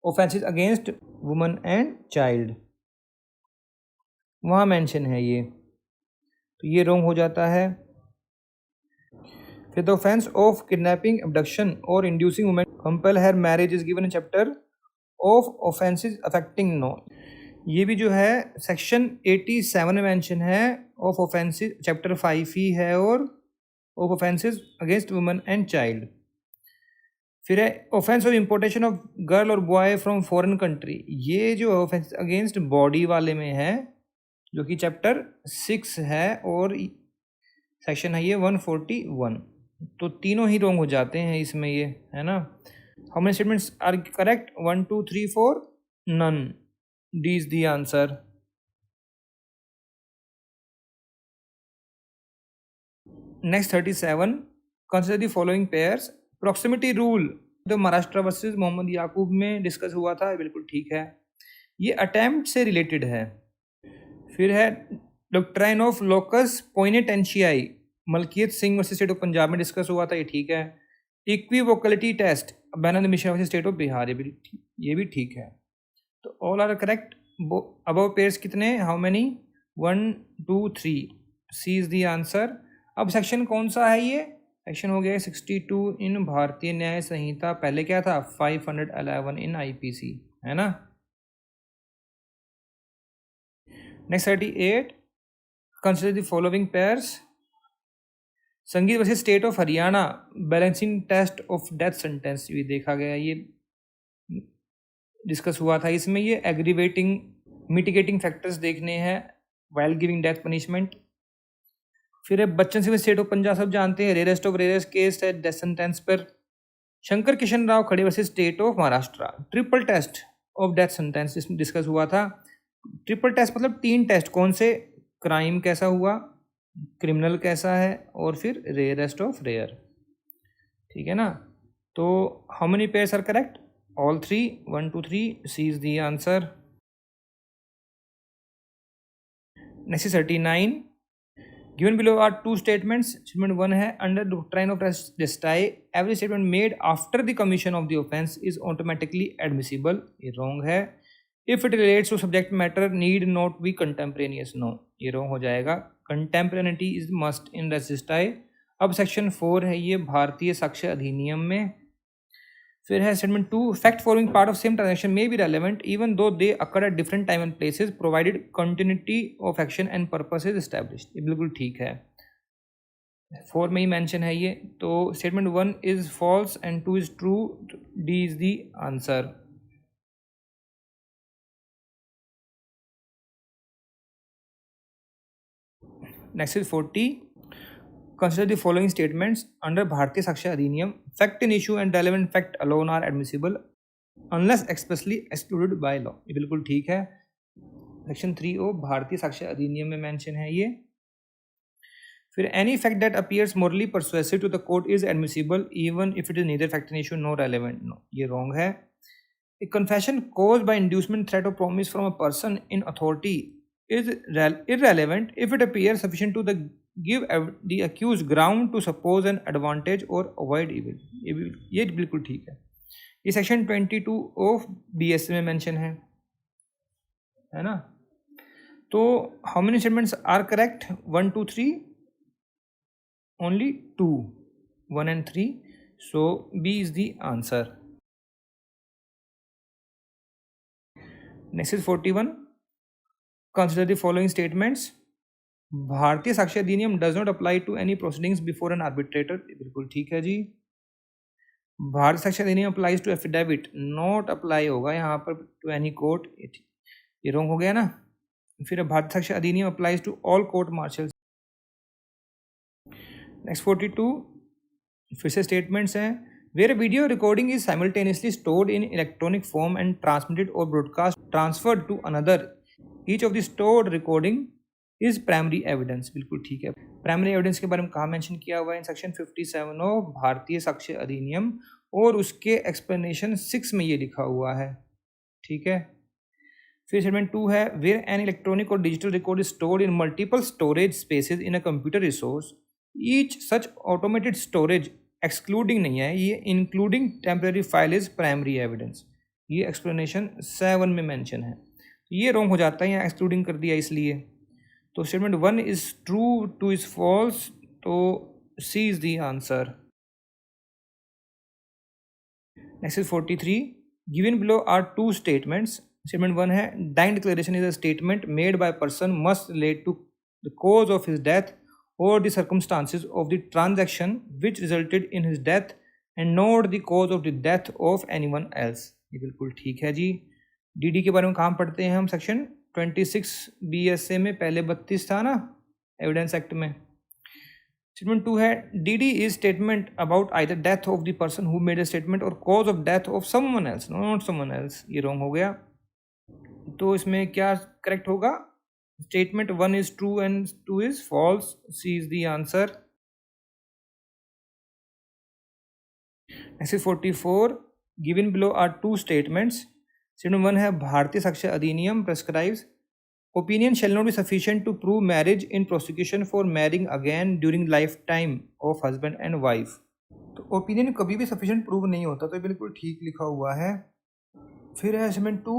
offences against woman and child, वहाँ मेंशन है ये, तो ये रॉन्ग हो जाता है। फिर the offence of kidnapping, abduction और inducing women compel her marriage is given in chapter of offences affecting no, ये भी जो है सेक्शन 87 में मेंशन है, ऑफ ऑफेंसेस चैप्टर 5 ही है, और of offences against women and child. फिर है offence of importation of girl और बॉय फ्रॉम फॉरेन कंट्री, ये जो ऑफेंस अगेंस्ट बॉडी वाले में है, जो कि चैप्टर 6 है, और सेक्शन है ये 141। तो तीनों ही रॉन्ग हो जाते हैं इसमें, ये है ना। How many statements are correct, 1 2 3 4, none, D is the answer. Next 37, consider the following pairs. Proximity rule जो महाराष्ट्र वर्सेस मोहम्मद याकूब में डिस्कस हुआ था, बिल्कुल ठीक है, ये अटेम्प्ट से रिलेटेड है। फिर है डॉक्ट्राइन ऑफ लोकस पोइनेटेंशियाई Malkiat Singh versus state of Punjab में डिस्कस हुआ था, ये ठीक है। इक्विवोकलिटी टेस्ट बैनर Mishra versus state of Bihar, ये भी ठीक है। तो all are correct. Above pairs कितने, how many, 1 2 3, C is the answer. अब सेक्शन कौन सा है ये, सेक्शन हो गया 62 इन भारतीय न्याय संहिता, पहले क्या था 511 इन आईपीसी, है ना। Next 38, consider the following pairs. Sangeet versus state of Haryana balancing test of death sentence भी देखा गया, ये डिस्कस हुआ था। इसमें ये एग्रीवेटिंग मिटिगेटिंग फैक्टर्स देखने हैं वाइल गिविंग डेथ पनिशमेंट। फिर बच्चन सिंह स्टेट ऑफ पंजाब सब जानते हैं, रेयरेस्ट ऑफ रेयरेस्ट केस है डेथ सेंटेंस पर। Shankar Kishan Rao Khade versus state of Maharashtra, triple test of death sentence इसमें डिस्कस हुआ था। ट्रिपल टेस्ट मतलब 3 टेस्ट, कौन से, क्राइम कैसा हुआ, क्रिमिनल कैसा है, और फिर रेयरेस्ट ऑफ रेयर, ठीक है ना। तो how many pairs are correct, all 3, 1 2 3, C is the answer. Next is 39, given below are 2 statements. Statement 1 है, अंडर डॉक्ट्राइन ऑफ रेस्टाई every statement made after the commission of the offence is automatically admissible, ये wrong है। If it relates to subject matter need not be contemporaneous, no, ये wrong हो जाएगा। Contemporaneity is must in रेसिस्टाई। अब section 4 है ये भारतीय साक्ष्य अधिनियम में। फिर है statement 2, fact following part of same transaction may be relevant even though they occur at different time and places provided continuity of action and purpose is established, ये बिल्कुल ठीक है, 4 में ही मेंशन है ये। तो statement 1 is false and 2 is true, D is the answer. Next is 40, consider the following statements under भारतीय साक्ष्य अधिनियम, fact in issue and relevant fact alone are admissible unless expressly excluded by law, ये बिल्कुल ठीक है। Section 3O भारतीय साक्ष्य अधिनियम में mention है ये। फिर any fact that appears morally persuasive to the court is admissible even if it is neither fact in issue nor relevant, no, ये wrong है। A confession caused by inducement, threat or promise from a person in authority is irrelevant if it appears sufficient to give the accused ground to suppose an advantage or avoid evil, ये बिल्कुल ठीक है। ये section 22 of BS में mention है ना। तो how many statements are correct, 1 2 3, only 2, 1 and 3, so B is the answer। Next is 41, consider the following statements। Bharatiya Sakshya Adhiniyam does not apply to any proceedings before an arbitrator, बिल्कुल ठीक है जी। Bharatiya Sakshya Adhiniyam applies to affidavit, not apply होगा यहाँ पर to any court, ये wrong हो गया ना। फिर Bharatiya Sakshya Adhiniyam applies to all court martial. Next 42, फिर से स्टेटमेंट्स हैं, where video recording is simultaneously stored in electronic form and transmitted और broadcast transferred to another, each of the stored recording is primary evidence, बिल्कुल ठीक है। प्राइमरी एविडेंस के बारे में कहाँ मेंशन किया हुआ है, इन सेक्शन 57 ऑफ भारतीय साक्ष्य अधिनियम, और उसके एक्सप्लेनेशन 6 में ये लिखा हुआ है, ठीक है। फिर स्टेटमेंट 2 है, वेयर एन इलेक्ट्रॉनिक और digital record is stored in multiple storage spaces in a computer resource, each such automated storage, excluding नहीं है ये, including temporary file is primary evidence, ये एक्सप्लेनेशन 7 में मेंशन है। ये रॉन्ग हो जाता है, यहाँ एक्सक्लूडिंग कर दिया इसलिए। तो statement 1 is true, 2 is false, तो C is the answer. Next is 43, given below are 2 statements. Statement 1 है, dying declaration is a statement made by person must relate to the cause of his death और the circumstances of the transaction which resulted in his death and not the cause of the death of anyone else, ये बिल्कुल ठीक है जी। DD के बारे में कहाँ पढ़ते हैं हम, सेक्शन 26 BSA में, पहले 32 था ना एविडेंस एक्ट में। स्टेटमेंट 2 है, DD is statement about either death of the person who made a statement और cause of death of someone else, not someone else, ये रॉन्ग हो गया। तो इसमें क्या करेक्ट होगा, statement 1 is true and 2 is false, C is the answer. Next is 44, given below are 2 statements. Statement 1 है, Bharatiya Sakshya Adhiniyam prescribes opinion shall not be sufficient to prove marriage in prosecution for marrying again during lifetime of husband and wife. तो opinion कभी भी sufficient prove नहीं होता, तो ये बिल्कुल ठीक लिखा हुआ है. फिर है assignment 2,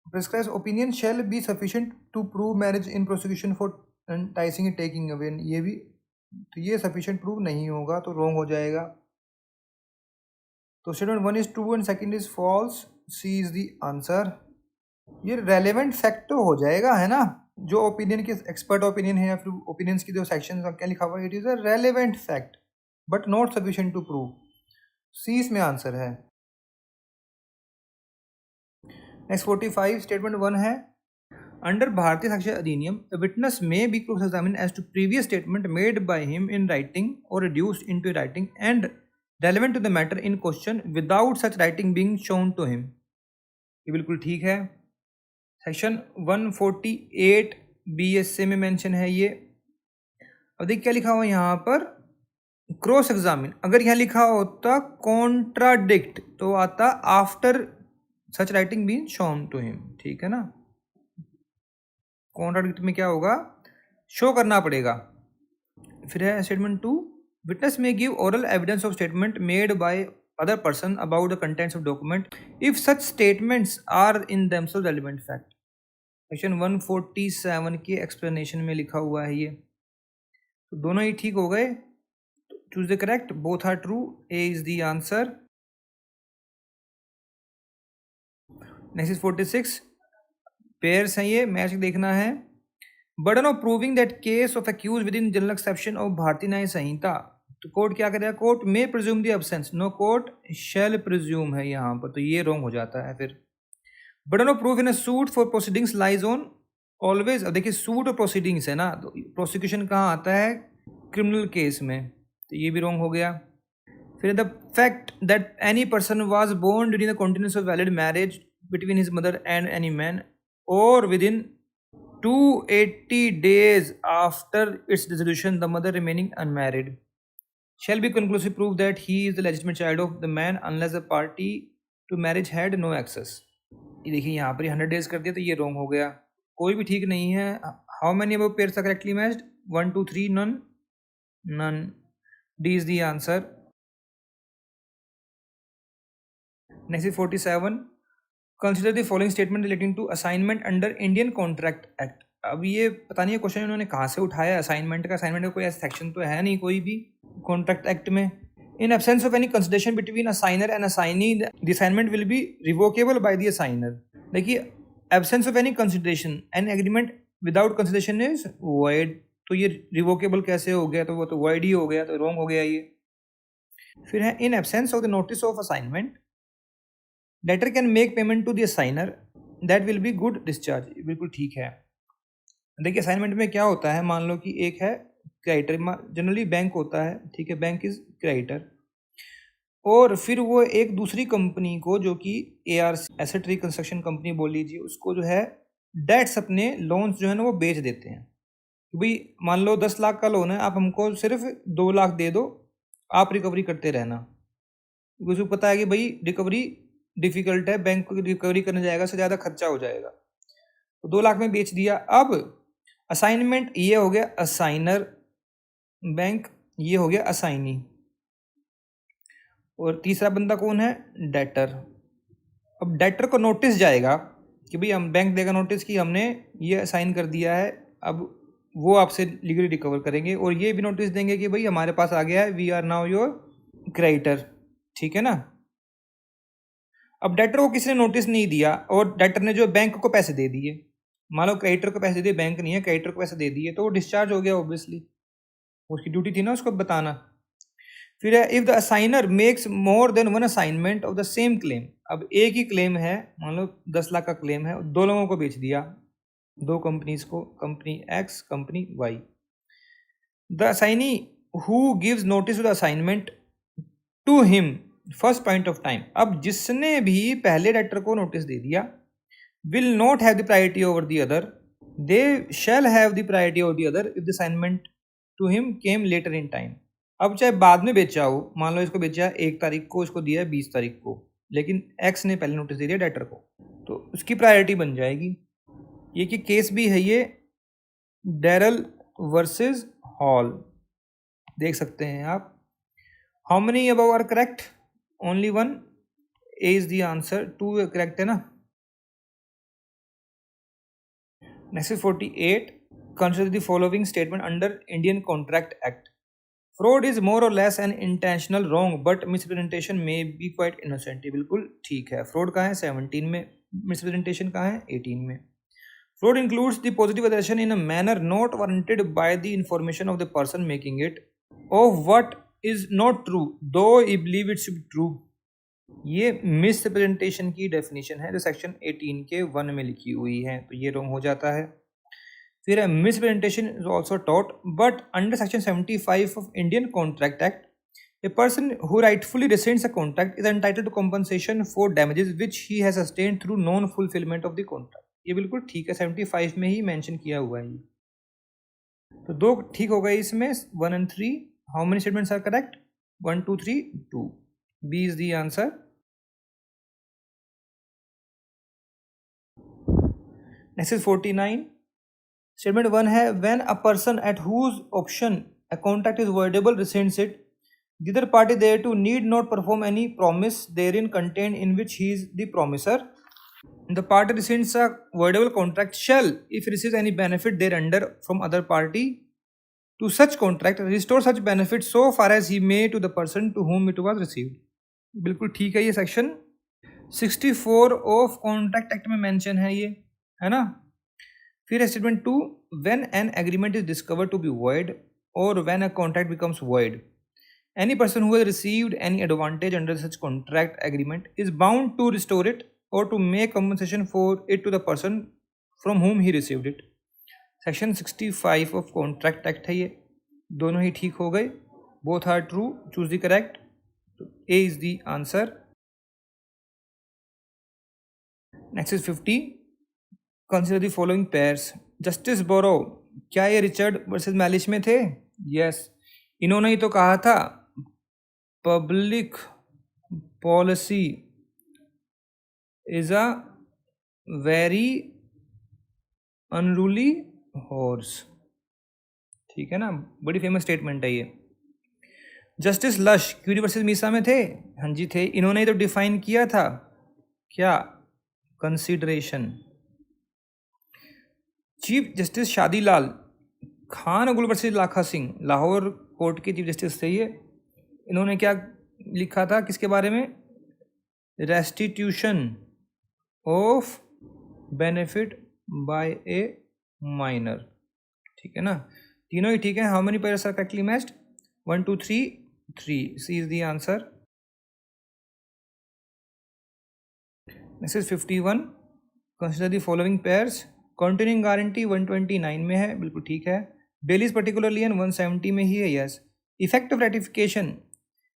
prescribes opinion shall be sufficient to prove marriage in prosecution for enticing and taking away. ये भी तो ये सफिशिएंट प्रूव नहीं होगा, तो रॉन्ग हो जाएगा. तो statement 1 is true and second is false. C is the answer. ये रेलेवेंट फैक्ट तो हो जाएगा, है ना. जो ओपिनियन के एक्सपर्ट ओपिनियन है या फिर ओपिनियंस की जो सेक्शन क्या लिखा हुआ है, it is a relevant fact but not sufficient to prove. C इसमें आंसर है. नेक्स्ट 45 स्टेटमेंट 1 है, अंडर भारतीय साक्ष्य अधिनियम a witness may be cross-examined as to previous statement made by him in writing or reduced into writing and relevant to the matter in question without such writing being shown to him. ये बिल्कुल ठीक है. Section 148 BSA में mention है ये. अब देखिए क्या लिखा हुआ है यहाँ पर, क्रॉस एग्जामिन. अगर यहाँ लिखा होता कॉन्ट्राडिक्ट तो आता after such writing been shown to him. ठीक है ना. कॉन्ट्राडिक्ट में क्या होगा, शो करना पड़ेगा. फिर है स्टेटमेंट 2, विटनेस में give oral evidence of statement made by other person about the contents of document if such statements are in themselves relevant fact. Section 147 के एक्सप्लेनेशन में लिखा हुआ है ये. तो दोनों ही ठीक हो गए. Choose the correct. Both are true. A is the answer. Next is 46. Pairs हैं ये, मैच देखना है. Burden of proving that case of accused within general exception of Bharatiya Nyaya Sanhita. तो कोर्ट क्या करेगा, कोर्ट में presume the absence. No court shall presume है यहाँ पर, तो ये रॉन्ग हो जाता है. फिर burden of proof in a suit for proceedings lies on always. अब देखिए सूट और प्रोसीडिंग्स है ना, तो प्रोसिक्यूशन कहाँ आता है, क्रिमिनल केस में, तो ये भी रॉन्ग हो गया. फिर the fact that any person was born during the continuous of valid marriage between his mother and any man or within 280 days after its dissolution the mother remaining unmarried shall be conclusive proof that he is the legitimate child of the man unless the party to marriage had no access. ये देखिए यहाँ पर 100 days कर दिया, तो ये wrong हो गया. कोई भी ठीक नहीं है. How many above pairs are correctly matched, 1 2 3 none. D is the answer. Next is 47. Consider the following statement relating to assignment under Indian contract act. अब ये पता नहीं है क्वेश्चन इन्होंने कहाँ से उठाया असाइनमेंट का. असाइनमेंट का कोई ऐसा सेक्शन तो है नहीं कोई भी कॉन्ट्रैक्ट एक्ट में. In absence of any consideration between assignor and assignee the assignment will be revocable by the assignor. देखिए absence of any consideration an agreement without consideration is void. तो ये रिवोकेबल कैसे हो गया, तो वो तो वॉइड ही हो गया, तो रॉन्ग हो गया ये. फिर है in absence of the notice of assignment debtor can make payment to the assignor that will be good discharge. बिल्कुल ठीक है. देखिए असाइनमेंट में क्या होता है, मान लो कि एक है क्रेडिटर, जनरली बैंक होता है, ठीक है, बैंक इज क्रेडिटर, और फिर वो एक दूसरी कंपनी को जो कि ARC एसेट रिकंस्ट्रक्शन कंपनी बोल लीजिए, उसको जो है डेट्स अपने लोन्स जो है ना वो बेच देते हैं. भाई मान लो 10 लाख का लोन है, आप हमको सिर्फ 2 लाख दे दो, आप रिकवरी करते रहना. क्योंकि उसको पता है कि भाई रिकवरी डिफिकल्ट है, बैंक को रिकवरी करने जाएगा से ज़्यादा खर्चा हो जाएगा, तो 2 लाख में बेच दिया. अब असाइनमेंट ये हो गया असाइनर बैंक, ये हो गया असाइनी, और तीसरा बंदा कौन है, डेटर. अब डेटर को नोटिस जाएगा कि भाई हम बैंक देगा नोटिस कि हमने ये असाइन कर दिया है, अब वो आपसे लीगली रिकवर करेंगे, और ये भी नोटिस देंगे कि भाई हमारे पास आ गया है, we are now your creditor. ठीक है ना. अब डेटर को किसी ने नोटिस नहीं दिया और डेटर ने जो बैंक को पैसे दे दिए, मान लो क्रेडिटर को पैसे दिए, बैंक नहीं है, क्रेडिटर को पैसे दे दिए, तो वो डिस्चार्ज हो गया ऑब्वियसली, उसकी ड्यूटी थी ना उसको बताना. फिर है if the assignor makes more than one assignment of the same claim. अब एक ही क्लेम है, मान लो 10 लाख का क्लेम है, 2 लोगों को बेच दिया, 2 कंपनीज को, company X company Y. The assignee who gives notice to the assignment to him first point of time. अब जिसने भी पहले डेटर को नोटिस दे दिया will not have the priority over the other, they shall have the priority over the other if the assignment to him came later in time. अब चाहे बाद में बेचा हो, मान लो इसको बेचा 1 तारीख को, इसको दिया 20 तारीख को, लेकिन X ने पहले नोटिस दे दिया डेटर को, तो उसकी प्रायोरिटी बन जाएगी. ये कि केस भी है ये, डेरल वर्सेस हॉल, देख सकते हैं आप। How many above are correct? Only one. A is the answer, 2 correct है ना। Next is 48, consider the following statement under Indian Contract Act. Fraud is more or less an intentional wrong but misrepresentation may be quite innocent. ये बिल्कुल ठीक है। Fraud कहाँ है? 17 में। Misrepresentation कहाँ है? 18 में। Fraud includes the positive assertion in a manner not warranted by the information of the person making it of what is not true though he believe it should be true. ये misrepresentation की definition है जो section 18 के 1 में लिखी हुई है, तो ये रॉन्ग हो जाता है। फिर misrepresentation is also taught, but under section 75 of Indian Contract Act, a person who rightfully rescinds a contract is entitled to compensation for damages which he has sustained through non-fulfillment of the contract. ये बिल्कुल ठीक है, 75 में ही mention किया हुआ है। तो 2 ठीक हो गए इसमें, 1 and 3. How many statements are correct? 1, 2, 3, 2. B is the answer. Next is 49. Statement 1 है, when a person at whose option a contract is voidable rescinds it, the other party thereto need not perform any promise therein contained in which he is the promiser. The party rescinds a voidable contract shall, if receives any benefit thereunder from other party to such contract, restore such benefit so far as he may to the person to whom it was received. बिल्कुल ठीक है, ये section 64 of contract act में mention है ये, है ना। फिर statement 2, when an agreement is discovered to be void और when a contract becomes void, any person who has received any advantage under such contract agreement is bound to restore it or to make compensation for it to the person from whom he received it. Section 65 of contract act है ये, दोनों ही ठीक हो गए, both are true, choose the correct, A is the answer. Next is 50, consider the following pairs. Justice बोरो, क्या ये रिचर्ड वर्सेस मैलिश में थे? यस, इन्होंने ही तो कहा था public policy is a very unruly horse, ठीक है ना, बड़ी फेमस स्टेटमेंट है ये। जस्टिस लश क्यूरी वर्सेस मीसा में थे? हाँ जी थे, इन्होंने ही तो डिफाइन किया था क्या? Consideration. Chief justice Shadilal Khan अगुल वर्सेस लाखा सिंह, लाहौर कोर्ट के चीफ जस्टिस थे ये, इन्होंने क्या लिखा था किसके बारे में? Restitution of benefit by a minor, ठीक है ना, तीनों ही ठीक है। How many pairs are correctly matched? 1, 2, 3, 3, C is the answer. Next is 51, consider the following pairs. Continuing guarantee 129 में है, बिल्कुल ठीक है। बेलीज पर्टिकुलरली एंड 170 में ही है, यस। इफेक्ट ऑफ रेटिफिकेशन,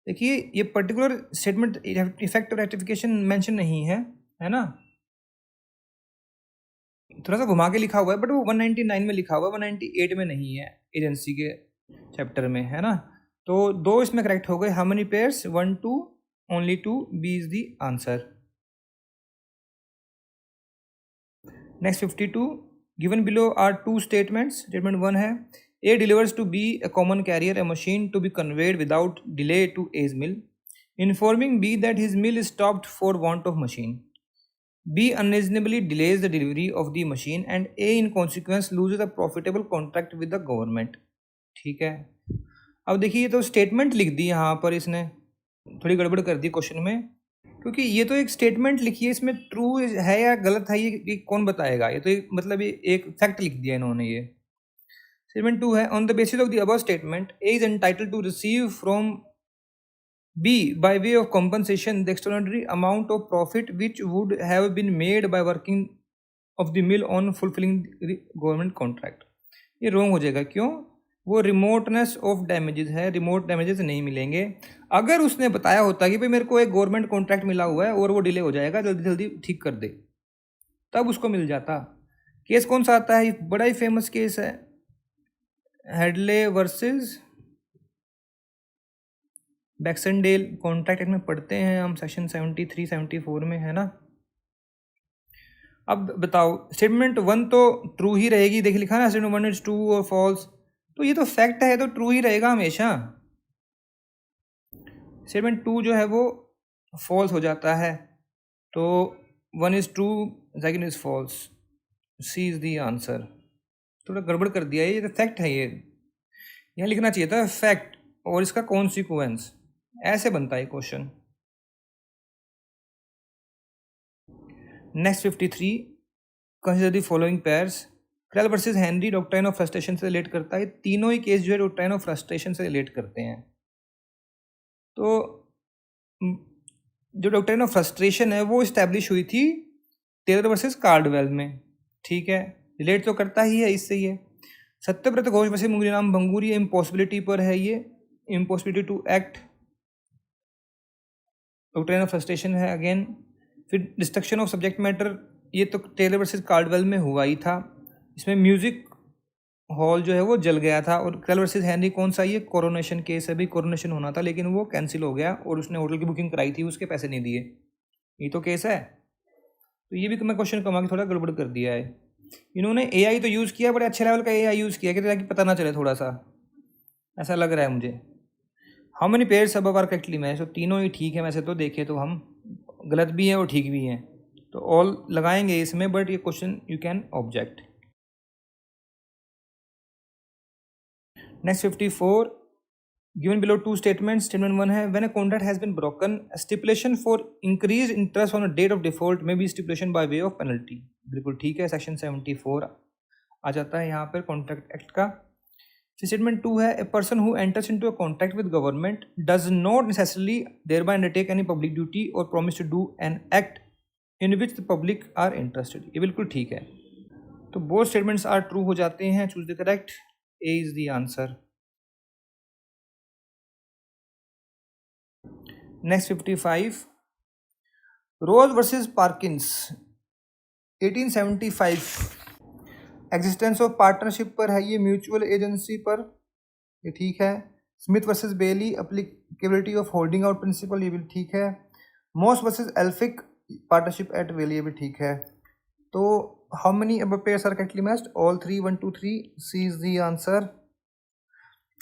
देखिए ये particular statement effect of ratification mention नहीं है, है ना, थोड़ा सा घुमा के लिखा हुआ है, बट वो 199 में लिखा हुआ है, 198 में नहीं है एजेंसी के चैप्टर में, है ना। तो 2 इसमें करेक्ट हो गए। How many pairs? 1, 2, only 2, B is the answer. Next 52, given below are 2 statements. Statement 1 है, A delivers to B a common carrier a machine to be conveyed without delay to A's mill, informing B that his mill is stopped for want of machine. B unreasonably delays the delivery of the machine and A in consequence loses a profitable contract with the government. ठीक है, अब देखिए ये तो statement लिख दी यहाँ पर इसने, थोड़ी गड़बड़ कर दी क्वेश्चन में, क्योंकि ये तो एक स्टेटमेंट लिखी है, इसमें ट्रू है या गलत है ये कौन बताएगा? ये तो मतलब ये एक फैक्ट लिख दिया इन्होंने। ये स्टेटमेंट 2 है, on the basis of the above statement A is entitled to receive from B by way of compensation the extraordinary amount of profit which would have been made by working of the mill on fulfilling the government contract. ये wrong हो जाएगा, क्यों? वो remoteness of damages है, remote damages नहीं मिलेंगे। अगर उसने बताया होता कि भाई मेरे को एक गवर्नमेंट कॉन्ट्रैक्ट मिला हुआ है और वो डिले हो जाएगा, जल्दी जल्दी ठीक कर दे, तब उसको मिल जाता। केस कौन सा आता है? बड़ा ही फेमस केस है, Hadlee versus Baxendale, contract act में पढ़ते हैं हम, सेक्शन 73, 74 में, है ना। अब बताओ स्टेटमेंट 1 तो ट्रू ही रहेगी, देखिए लिखा ना स्टेटमेंट 1 इज ट्रू और फॉल्स, तो ये तो फैक्ट है तो ट्रू ही रहेगा हमेशा। स्टेटमेंट 2 जो है वो फॉल्स हो जाता है, तो 1 is true, second is false, C is the answer. थोड़ा गड़बड़ कर दिया, ये तो फैक्ट है, ये यहाँ लिखना चाहिए था फैक्ट और इसका कॉन्सिक्वेंस, ऐसे बनता है question. Next 53, consider the following pairs. Krell versus Henry doctrine of frustration से रिलेट करता है, तीनों ही केस जो है डॉक्ट्राइन ऑफ फ्रस्ट्रेशन से रिलेट करते हैं। तो जो डॉक्ट्राइन ऑफ फ्रस्ट्रेशन है वो इस्टेब्लिश हुई थी टेलर वर्सेस कार्डवेल में, ठीक है, रिलेट तो करता ही है इससे। ये सत्यव्रत घोष वर्सेस मुंगलीराम भंगूरी इम्पॉसिबिलिटी पर है, ये impossibility to act, doctrine of frustration है अगेन। फिर डिस्ट्रक्शन ऑफ सब्जेक्ट मैटर, ये तो टेलर वर्सेस कार्डवेल में हुआ ही था, इसमें म्यूजिक हॉल जो है वो जल गया था। और क्रैल वर्सेस हेनरी कौन सा, ये कोरोनेशन केस है, भी कोरोनेशन होना था लेकिन वो कैंसिल हो गया और उसने होटल की बुकिंग कराई थी, उसके पैसे नहीं दिए, ये तो केस है। तो ये भी मैं क्वेश्चन कमा के थोड़ा गड़बड़ कर दिया है। इन्होंने एआई तो यूज़ किया, बड़े अच्छे लेवल का एआई यूज़ किया कि ताकि पता ना चले, थोड़ा सा ऐसा लग रहा है मुझे। हाउ मेनी पेयर्स अब आर करेक्टली मैच, तो तीनों ही ठीक है वैसे तो, देखे तो हम गलत भी हैं और ठीक भी हैं, तो ऑल लगाएंगे इसमें, बट ये question you can object. Next 54, given below two statements. Statement 1 है when a contract has been broken, stipulation for increase interest on a debt of default may be stipulation by way of penalty, बिल्कुल ठीक है, section 74 आ जाता है यहाँ पर contract act का। Statement 2 है a person who enters into a contract with government does not necessarily thereby undertake any public duty और promise to do an act in which the public are interested, ये बिल्कुल ठीक है। तो both statements are true हो जाते हैं, choose the correct, A is the answer. Next 55, Rose versus Perkins 1875, existence of partnership पर है, ये म्यूचुअल एजेंसी पर, ये ठीक है। Smith versus Bailey applicability of holding out principle, ये भी ठीक है। Moss versus Elphick partnership at will, ये भी ठीक है। तो how many pairs are correctly matched, all 3, 1 2 3, C is the answer.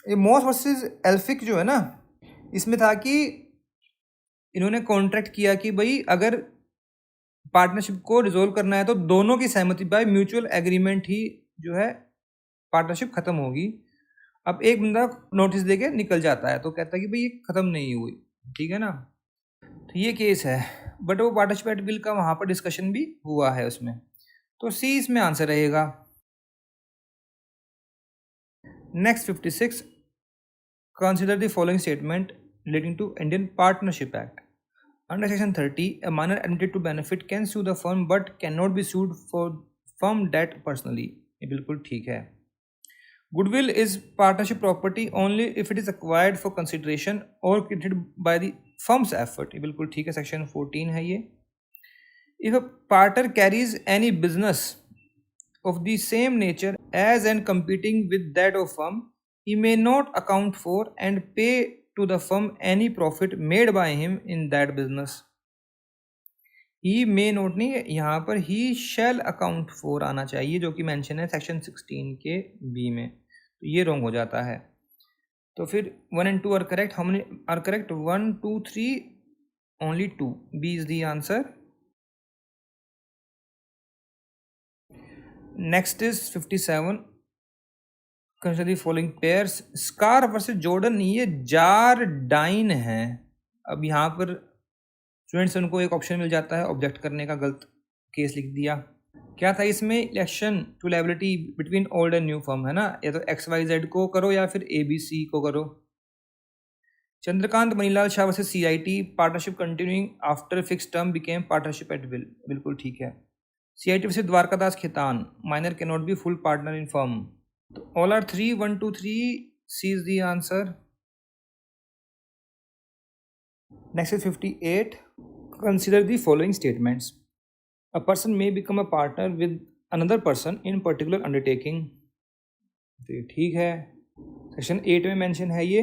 ये मॉस वर्सेस एल्फिक जो है ना, इसमें था कि इन्होंने कॉन्ट्रैक्ट किया कि भाई अगर पार्टनरशिप को रिजोल्व करना है तो दोनों की सहमति बाय म्यूचुअल एग्रीमेंट ही जो है पार्टनरशिप खत्म होगी। अब एक बंदा नोटिस देके निकल जाता है तो कहता है कि भाई ये खत्म नहीं हुई, ठीक है ना, तो ये केस है, बट वो पार्टनरशिप एट विल का वहाँ पर डिस्कशन भी हुआ है उसमें, तो सी इसमें आंसर रहेगा। Next 56, consider the following statement relating to Indian Partnership Act. Under Section 30, a minor admitted to benefit can sue the firm but cannot be sued for firm debt personally. ये बिल्कुल ठीक है। Goodwill is partnership property only if it is acquired for consideration or created by the firm's effort. ये बिल्कुल ठीक है, Section 14 है ये। If a partner carries any business of the same nature as and competing with that of firm, he may not account for and pay to the firm any profit made by him in that business. He may not नहीं, यहाँ पर he shall account for आना चाहिए, जो कि mention है section 16 के B में, तो ये रॉन्ग हो जाता है। तो फिर 1 and 2 are correct, how many are correct, 1 2 3, only 2, B is the answer. Next is 57, consider the following pairs. Scarf versus Jordan, ये जार डाइन है। अब यहाँ पर स्टूडेंट्स उनको एक ऑप्शन मिल जाता है ऑब्जेक्ट करने का, गलत केस लिख दिया। क्या था इसमें, election to liability between old and new firm है ना, या तो XYZ को करो या फिर ABC को करो। Chandrakant Manilal Shah versus CIT, partnership continuing after fix term became partnership at will, बिल्कुल ठीक है। CIT versus Dwarkadas Khaitan, minor can not be full partner in firm, तो all are 3, 1 2 3, C is the answer. Next is 58, consider the following statements. A person may become a partner with another person in particular undertaking, तो ये ठीक है, section 8 में mention है ये।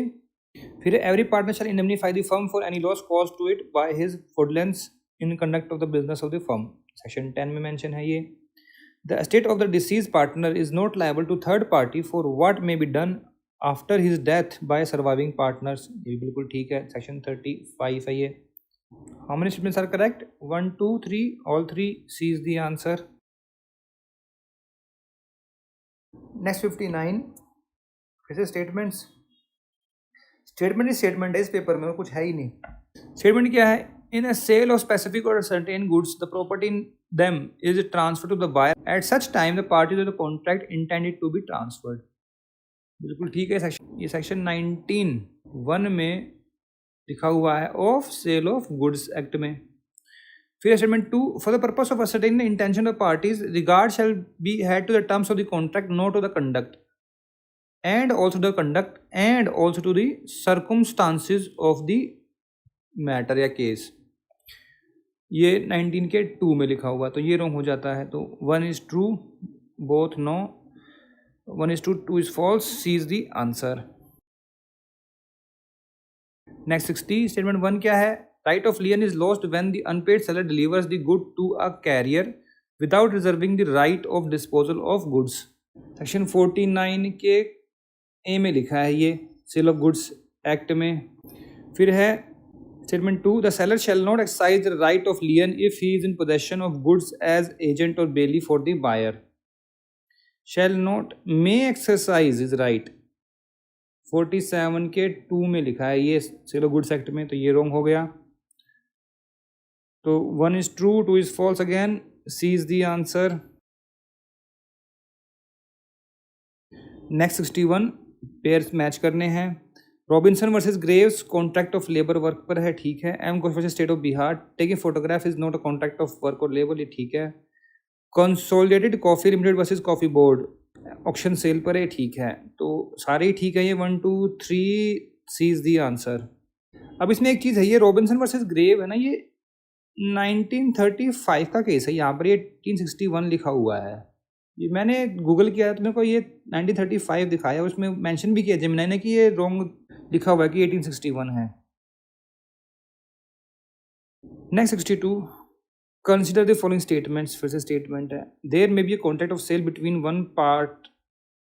फिर every partner shall indemnify the firm for any loss cause to it by his fraudulence in conduct of the business of the firm, section 10 में mention है ये। The estate of the deceased partner is not liable to third party for what may be done after his death by surviving partners, ये बिल्कुल ठीक है, section 35 है ये। How many statements are correct? 1 2 3, all 3, C is the answer. Next 59, फिर से statements. Statement ही statement है इस पेपर में, कुछ है ही नहीं। स्टेटमेंट क्या है? In a sale of specific और certain goods the property in them is transfer to the buyer at such time the parties of the contract intended to be transferred, बिल्कुल ठीक है। ये सेक्शन 19(1) में लिखा हुआ है of sale of goods act में। फिर statement 2, for the purpose of ascertaining the intention of parties regard shall be had to the terms of the contract, not to the conduct and also the conduct and also to the circumstances of the matter या case। ये 19 के 2 में लिखा हुआ, तो ये wrong हो जाता है। तो 1 is true, both no, 1 is true, 2 is false, C is the answer। Next 60, statement 1 क्या है? Right of lien is lost when the unpaid seller delivers the good to a carrier without reserving the right of disposal of goods। Section 49 के ए में लिखा है ये cell of goods act में। फिर है statement 2, the seller shall not exercise the right of lien if he is in possession of goods as agent और bailee for the buyer. Shall not may exercise is right 47 के 2 में लिखा है ये cell of goods act में, तो ये wrong हो गया। तो 1 is true, 2 is false again, C is the answer। Next 61, pairs match करने हैं। Robinson versus Graves contract of labour work पर है, ठीक है। M Ghosh versus state of Bihar taking photograph is not a contract of work और labour, ये ठीक है। Consolidated coffee limited versus coffee board auction sale पर है, ठीक है। तो सारे ही ठीक है ये 1 2 3, सी इज द आंसर। अब इसमें एक चीज़ है, ये रॉबिन्सन वर्सेस ग्रेव है ना, ये 1935 का केस है, यहाँ पर ये 1861 लिखा हुआ है। ये मैंने गूगल किया तो मेरे को ये 1935 दिखाया, उसमें मेंशन भी किया जेमिनी ने कि ये रॉन्ग लिखा हुआ है कि 1861 है। Next 62, consider the following statements, फिर से स्टेटमेंट है। There may be a contract of sale between one part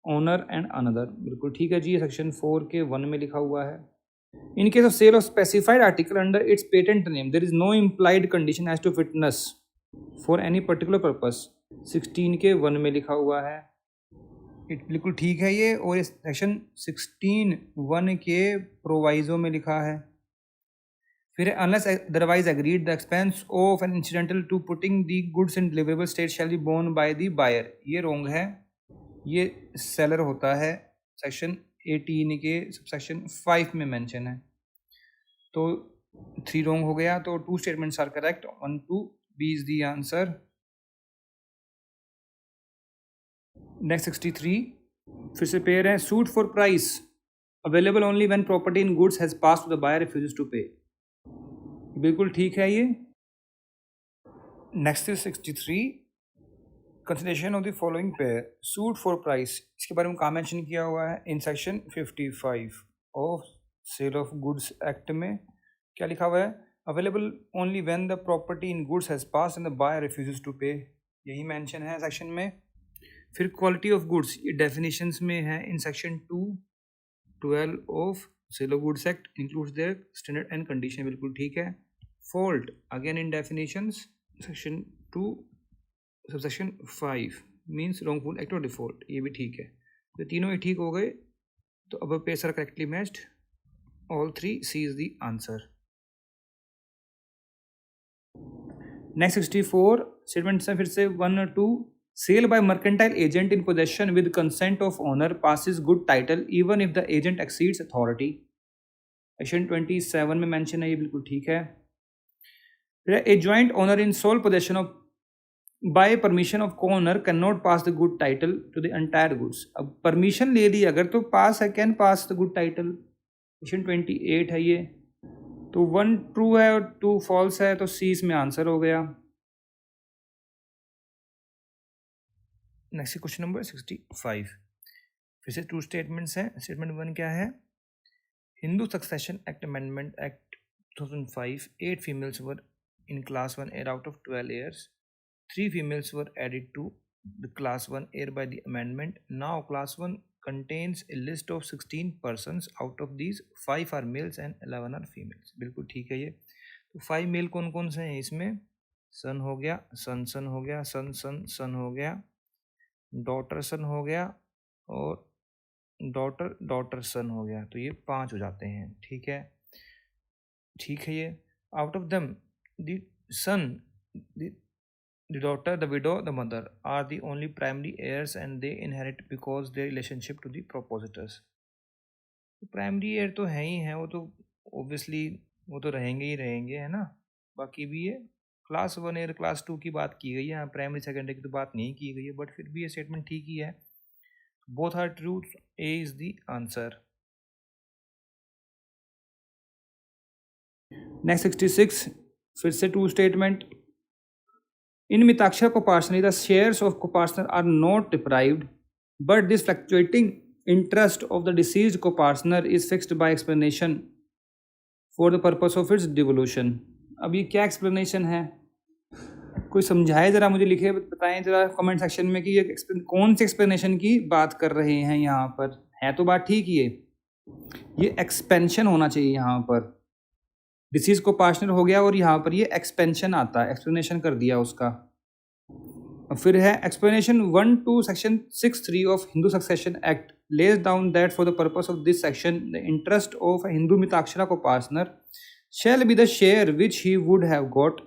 owner and another, बिल्कुल ठीक है जी, ये सेक्शन 4 के 1 में लिखा हुआ है। In case of sale of specified article under its patent name there is no implied condition as to fitness for any particular purpose, 16 के 1 में लिखा हुआ है। बिल्कुल ठीक है ये, और ये सेक्शन 16(1) के प्रोवाइजो में लिखा है। फिर unless otherwise agreed the expense of an incidental to putting the goods in deliverable state shall be borne by the buyer, ये रॉन्ग है, ये सेलर होता है, सेक्शन 18 के सबसेक्शन 5 में मेंशन है। तो 3 रॉन्ग हो गया, तो 2 statements are correct, 1 2, B is the answer। Next 63, फिर से पेयर है। Suit for price available only when property in goods has pass to the buyer refuses to pay, बिल्कुल ठीक है ये। Next 63, consideration of the following pair suit for price, इसके बारे में कहाँ मेंशन किया हुआ है? In section 55 of sale of goods act में क्या लिखा हुआ है? Available only when the property in goods has pass and the buyer refuses to pay, यही मेंशन है सेक्शन में। फिर क्वालिटी ऑफ गुड्स, ये डेफिनेशंस में है in section 212 of sale of goods act, includes their standard and condition, बिल्कुल ठीक है। Fault again in definitions, section 2 subsection 5 means wrongful act और डिफॉल्ट, ये भी ठीक है। तो तीनों ही ठीक हो गए, तो अब pairs are correctly matched, all 3, C is the answer. Next 64, statement से फिर से 1 और 2, sale by mercantile agent in possession with consent of owner passes good title even if the agent exceeds authority, section 27 में mention है, ये बिल्कुल ठीक है। फिर a joint owner in sole possession of by permission of co-owner can not pass the good title to the entire goods, अब permission ले ली अगर तो पास है, can pass the good title, section 28 है ये। तो 1 ट्रू है और 2 फॉल्स है, तो सी इसमें आंसर हो गया। नेक्स्ट क्वेश्चन नंबर 65, फिर से 2 स्टेटमेंट्स हैं। स्टेटमेंट 1 क्या है? Hindu succession act amendment act 2005, 8 females were in class 1 air out of 12 years, 3 females were added to the class 1 heir by the amendment. Now class 1 contains a list of 16 persons. Out of these 5 are males and 11 are females. बिल्कुल ठीक है ये। तो 5 mail कौन कौन से हैं इसमें? सन हो गया, सन सन हो गया, सन सन सन हो गया, डॉटर सन हो गया और डॉटर डॉटर सन हो गया। तो ये 5 हो जाते हैं। ठीक है, ठीक है ये। Out of them the son, the daughter, the widow, the mother are the only primary heirs and they inherit because their relationship to the propositors. Primary air तो है ही है, वो तो ऑब्वियसली वो तो रहेंगे ही रहेंगे, है ना। बाकी भी ये क्लास 1 एयर क्लास 2 की बात की गई है, प्राइमरी सेकेंडरी की तो बात नहीं की गई है, बट फिर भी ये स्टेटमेंट ठीक ही है। Both are true, A is the answer. Next 66, फिर से two statement. In Mitaksha Koparsnari, the shares of Koparsnar are not deprived, but this fluctuating interest of the deceased Koparsnar is fixed by explanation for the purpose of its devolution. अब ये क्या explanation है? कोई समझाए ज़रा, मुझे लिखे बताएं ज़रा कमेंट सेक्शन में कि ये कौन सी explanation की बात कर रहे हैं यहाँ पर। है तो बात ठीक ही है, ये expansion होना चाहिए यहाँ पर। डिसीज को पार्टनर हो गया और यहाँ पर ये एक्सपेंशन आता है, एक्सप्लेनेशन कर दिया उसका। फिर है explanation 1 to section 6(3) of Hindu succession act lays down that for the purpose of this section the interest of Hindu Mitakshara को partner shall be the share which he would have got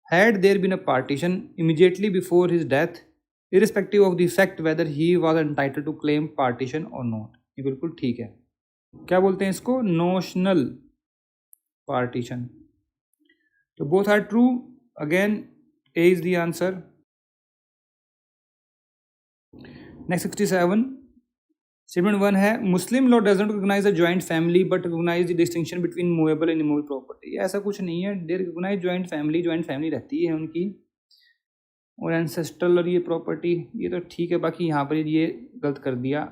had there been a partition immediately before his death, irrespective of the fact whether he was entitled to claim partition or not. ये बिल्कुल ठीक है। क्या बोलते हैं इसको? Notional partition. So both are true. Again, A is the answer. Next 67. Statement 1 है Muslim law does not recognize a joint family but recognize the distinction between movable and immovable property. ऐसा कुछ नहीं है, they recognize joint family रहती है उनकी, और ancestral और ये property ये तो ठीक है। बाकी यहाँ पर ये गलत कर दिया।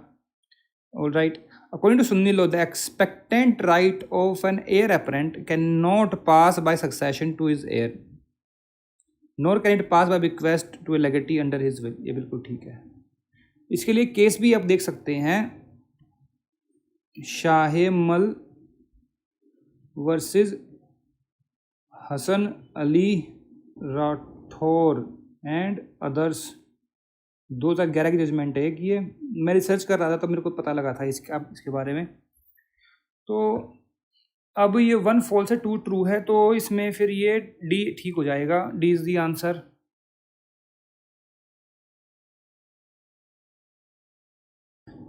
All right. According to Sunni law, the expectant right of an heir apparent cannot pass by succession to his heir, nor can it pass by bequest to a legatee under his will. ये बिल्कुल ठीक है। इसके लिए case भी आप देख सकते हैं, Shahe Mal versus Hasan Ali Rathore and others, 2011 की जजमेंट है कि ये मैं रिसर्च कर रहा था तो मेरे को पता लगा था इसके बारे में। तो अब ये 1 फॉल्स है 2 ट्रू है, तो इसमें फिर ये डी ठीक हो जाएगा। D is the answer.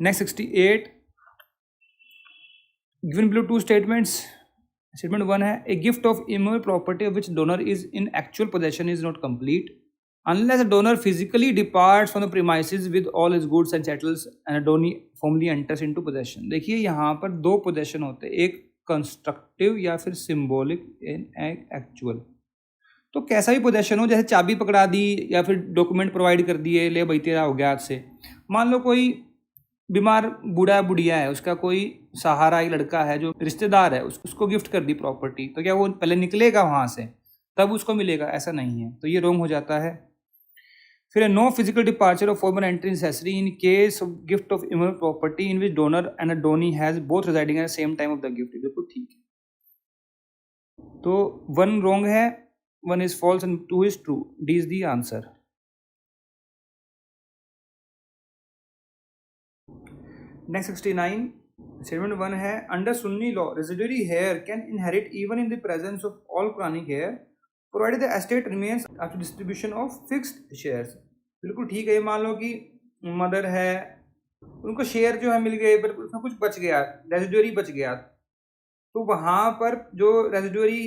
Next 68, given below 2 statements. Statement 1 है a gift of immovable property of which donor is in actual possession is not complete unless a donor physically departs from the premises with all his goods and chattels and a donee formally enters into possession. देखिए यहाँ पर 2 possession होते हैं, एक constructive या फिर symbolic and actual. तो कैसा भी पोजेशन हो, जैसे चाबी पकड़ा दी या फिर डॉक्यूमेंट प्रोवाइड कर दिए, ले भाई तेरा हो गया आज से। मान लो कोई बीमार बूढ़ा बुढ़िया है, उसका कोई सहारा ही लड़का है जो रिश्तेदार है, उसको गिफ्ट कर दी प्रॉपर्टी, तो क्या वो पहले निकलेगा वहाँ से तब उसको मिलेगा? ऐसा नहीं है, तो ये रॉन्ग हो जाता है। फिर no physical departure of formal entry necessary in case of gift of immovable property in which donor and a donee has both residing at the same time of the gift. बिल्कुल ठीक है। तो 1 wrong है, 1 is false and 2 is true. D is the answer. Next 69, statement 1 है under Sunni law residuary heir can inherit even in the presence of all Quranic heir provided the estate remains after distribution of fixed shares. बिल्कुल ठीक है। ये मान लो कि mother है, उनको शेयर जो है मिल गए पर उसमें कुछ बच गया, रेसिडुअरी बच गया, तो वहाँ पर जो रेसिडुअरी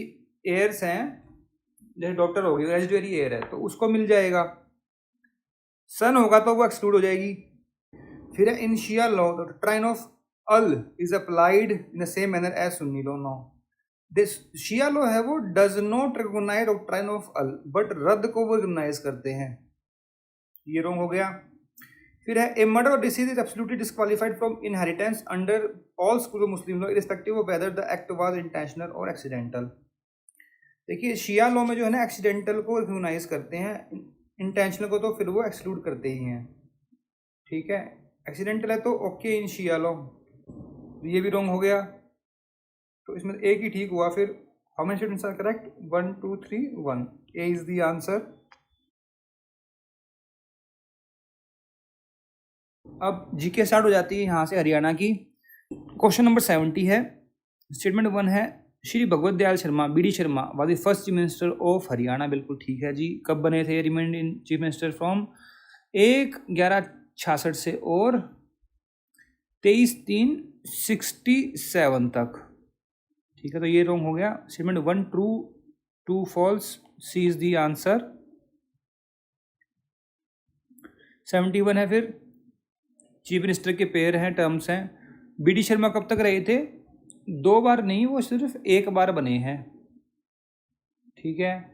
एयर्स हैं, जैसे डॉक्टर हो गई रेसिडुअरी एयर है तो उसको मिल जाएगा, सन होगा तो वो एक्सक्लूड हो जाएगी। फिर है in Shia law the doctrine of अल is applied in the same manner as Sunni law. No, this Shia law है वो does not recognise doctrine of अल बट रद्द को वो रिकॉग्नाइज करते हैं। ये रॉन्ग हो गया। फिर है ए मर्डर और disease is absolutely disqualified from inheritance under all school of Muslim law irrespective of whether the act was intentional और एक्सीडेंटल। देखिए शिया लॉ में जो है ना एक्सीडेंटल को रिकॉग्नाइज करते हैं, इंटेंशनल को तो फिर वो एक्सक्लूड करते ही हैं, ठीक है। एक्सीडेंटल है तो ओके इन शियालो, ये भी रॉन्ग हो गया, तो इसमें एक ही ठीक हुआ। फिर how many statements are correct? 1 2 3 1, A is the answer. अब जीके स्टार्ट हो जाती है यहाँ से हरियाणा की। क्वेश्चन नंबर 70 है। स्टेटमेंट 1 है, Shri Bhagwat Dayal Sharma B D. Sharma was the first chief minister of Haryana. बिल्कुल ठीक है जी। कब बने थे remained in chief minister? From 1/11/66 से और 23/3/67 तक, ठीक है। तो ये रॉन्ग हो गया। Statement 1 true, 2 false, C is the answer. 71 है फिर, चीफ मिनिस्टर के पेयर हैं, टर्म्स हैं। बी.डी. शर्मा कब तक रहे थे? 2 बार नहीं, वो सिर्फ 1 बार बने हैं, ठीक है,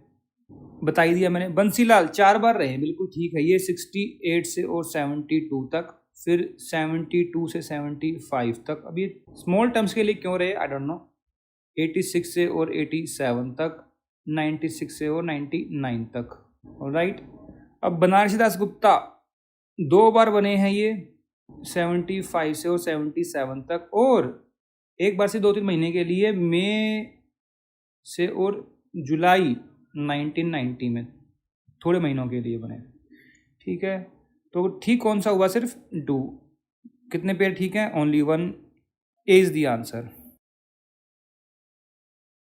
बता ही दिया मैंने। बंसीलाल 4 बार रहे, बिल्कुल ठीक है। ये 68 से और 72 तक, फिर 72 से 75 तक। अब ये स्मॉल टर्म्स के लिए क्यों रहे आई डोंट नो। 86 से और 87 तक, 96 से और 99 तक, ऑलराइट। अब बनारसी दास गुप्ता 2 बार बने हैं ये, 75 से और 77 तक, और 1 बार से 2-3 महीने के लिए, मई से और जुलाई 1990 में, थोड़े महीनों के लिए बने, ठीक है। तो ठीक कौन सा हुआ? सिर्फ 2। कितने पेयर ठीक हैं? Only 1, A is the answer.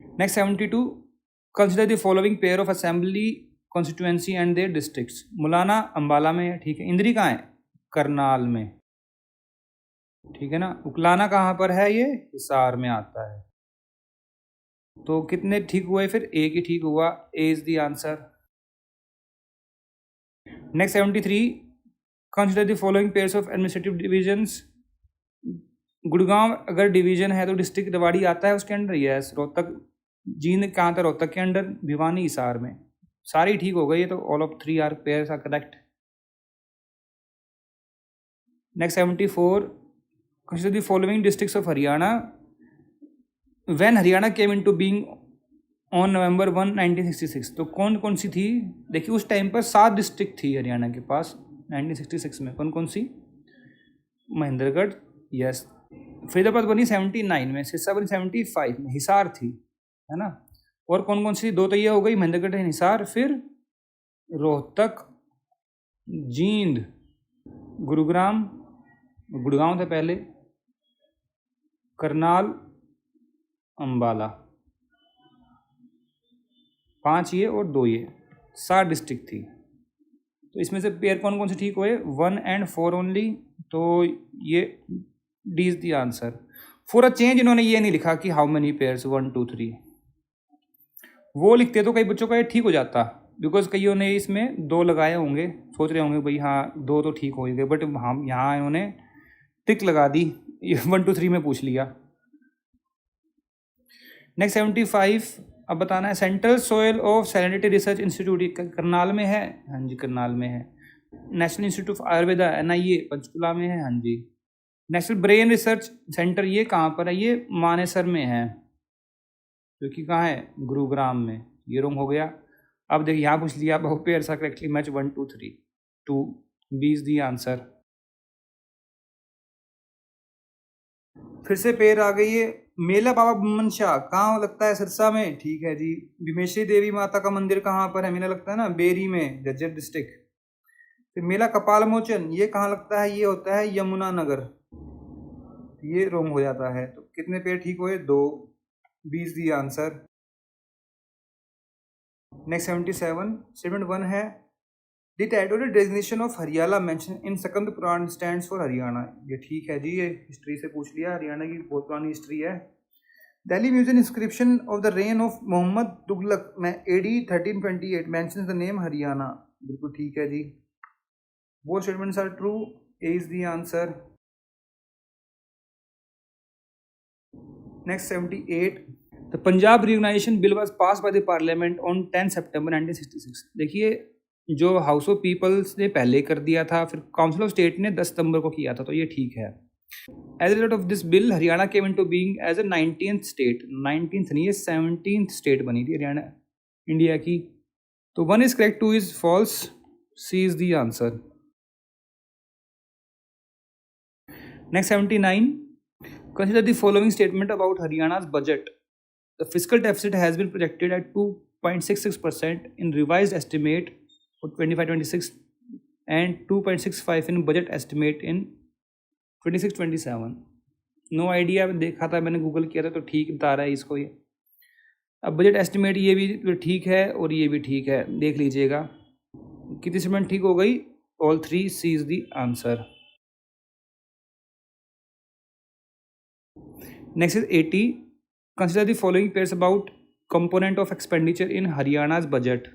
Next 72, consider the following pair of assembly constituency and their districts. Mulana Ambala में है, ठीक है। इंद्री कहाँ है? करनाल में, ठीक है ना। उकलाना कहाँ पर है? ये हिसार में आता है। तो कितने ठीक हुए? फिर एक ही ठीक हुआ, A is the answer. Next 73, consider the following pairs of administrative divisions. Gurgaon अगर डिवीजन है तो डिस्ट्रिक्ट रेवाड़ी आता है उसके अंडर, यस। रोहतक, जींद कहाँ था? रोहतक के अंडर। भिवानी हिसार में। सारी ठीक हो गई, तो all of 3 are pairs are correct. Next 74, consider the following districts of Haryana when Haryana came into being on November 1, 1966। तो कौन कौन सी थी? देखिए उस टाइम पर 7 डिस्ट्रिक्ट थी हरियाणा के पास 1966 में। कौन कौन सी? महेंद्रगढ़, यस। फरीदाबाद बनी 79 में, सिरसा बनी 75 में, हिसार थी, है ना। और कौन कौन सी? 2 तो ये हो गई, महेंद्रगढ़ है, हिसार। फिर रोहतक, जींद, गुरुग्राम, गुड़गांव था पहले, करनाल, अंबाला। 5 ये और 2 ये, 7 डिस्ट्रिक्ट थी। तो इसमें से पेयर कौन कौन से ठीक हुए? 1 and 4 ओनली। तो ये D is the answer. For a change इन्होंने ये नहीं लिखा कि हाउ मेनी पेयर्स, 1 2 3। वो लिखते तो कई बच्चों का ये ठीक हो जाता, बिकॉज कईयों ने इसमें 2 लगाए होंगे, सोच रहे होंगे भाई हाँ 2 तो ठीक हो गए, बट हम यहाँ इन्होंने टिक लगा दी, 1 2 3 में पूछ लिया। नेक्स्ट 75, अब बताना है central soil of salinity research institute Karnal में है, हाँ जी करनाल में है। National institute of Ayurveda NIA Panchkula में है, हाँ जी। नेशनल ब्रेन रिसर्च सेंटर ये कहाँ पर है? ये मानेसर में है, क्योंकि कहाँ है? गुरुग्राम में। ये रॉन्ग हो गया। अब देखिए यहाँ पूछ लिया बहु pairs are correctly match 1 2 3, 2 B is the answer. फिर से पेयर आ गई है। मेला बाबा बुम्मन शाह कहाँ लगता है? सिरसा में, ठीक है जी। भीमेश्वरी देवी माता का मंदिर कहाँ पर है? मेला लगता है ना बेरी में, जज्जर डिस्ट्रिक्ट। फिर मेला कपाल मोचन ये कहाँ लगता है? ये होता है यमुनानगर। ये रॉन्ग हो जाता है। तो कितने पेयर ठीक हुए? 2, B is the answer. Next 77, statement 1 है the territorial designation of Haryana mention in Skanda Purana stands for Haryana. ये ठीक है जी, ये हिस्ट्री से पूछ लिया, हरियाणा की बहुत पुरानी हिस्ट्री है। Delhi museum inscription of the reign of Mohammad Tughlaq में AD 1328 mentions the name Haryana. बिल्कुल ठीक है जी। Both statements are true, A is the answer. Next 78, the Punjab recognisation bill was pass by the parliament on 10 September 1966। देखिए जो हाउस ऑफ पीपल्स ने पहले कर दिया था, फिर काउंसिल ऑफ स्टेट ने 10 सितंबर को किया था, तो ये ठीक है। As a result of this bill Haryana came into being as a 19th state. 19th नहीं, ये 17th स्टेट बनी थी हरियाणा इंडिया की। तो 1 is correct, 2 is false, C is the answer. Next 79. Consider the following statement about Haryana's budget. The fiscal deficit has been projected at 2.66% in revised estimate for 25-26 and 2.65 in budget estimate in 26-27. No idea, देखा था मैंने, Google किया था तो ठीक बता रहा है इसको ये. अब बजट एस्टिमेट ये भी ठीक है और ये भी ठीक है, देख लीजिएगा कितनी स्टेटमेंट ठीक हो गई. All three. C is the answer. Next is 80. Consider the following pairs about component of expenditure in Haryana's budget.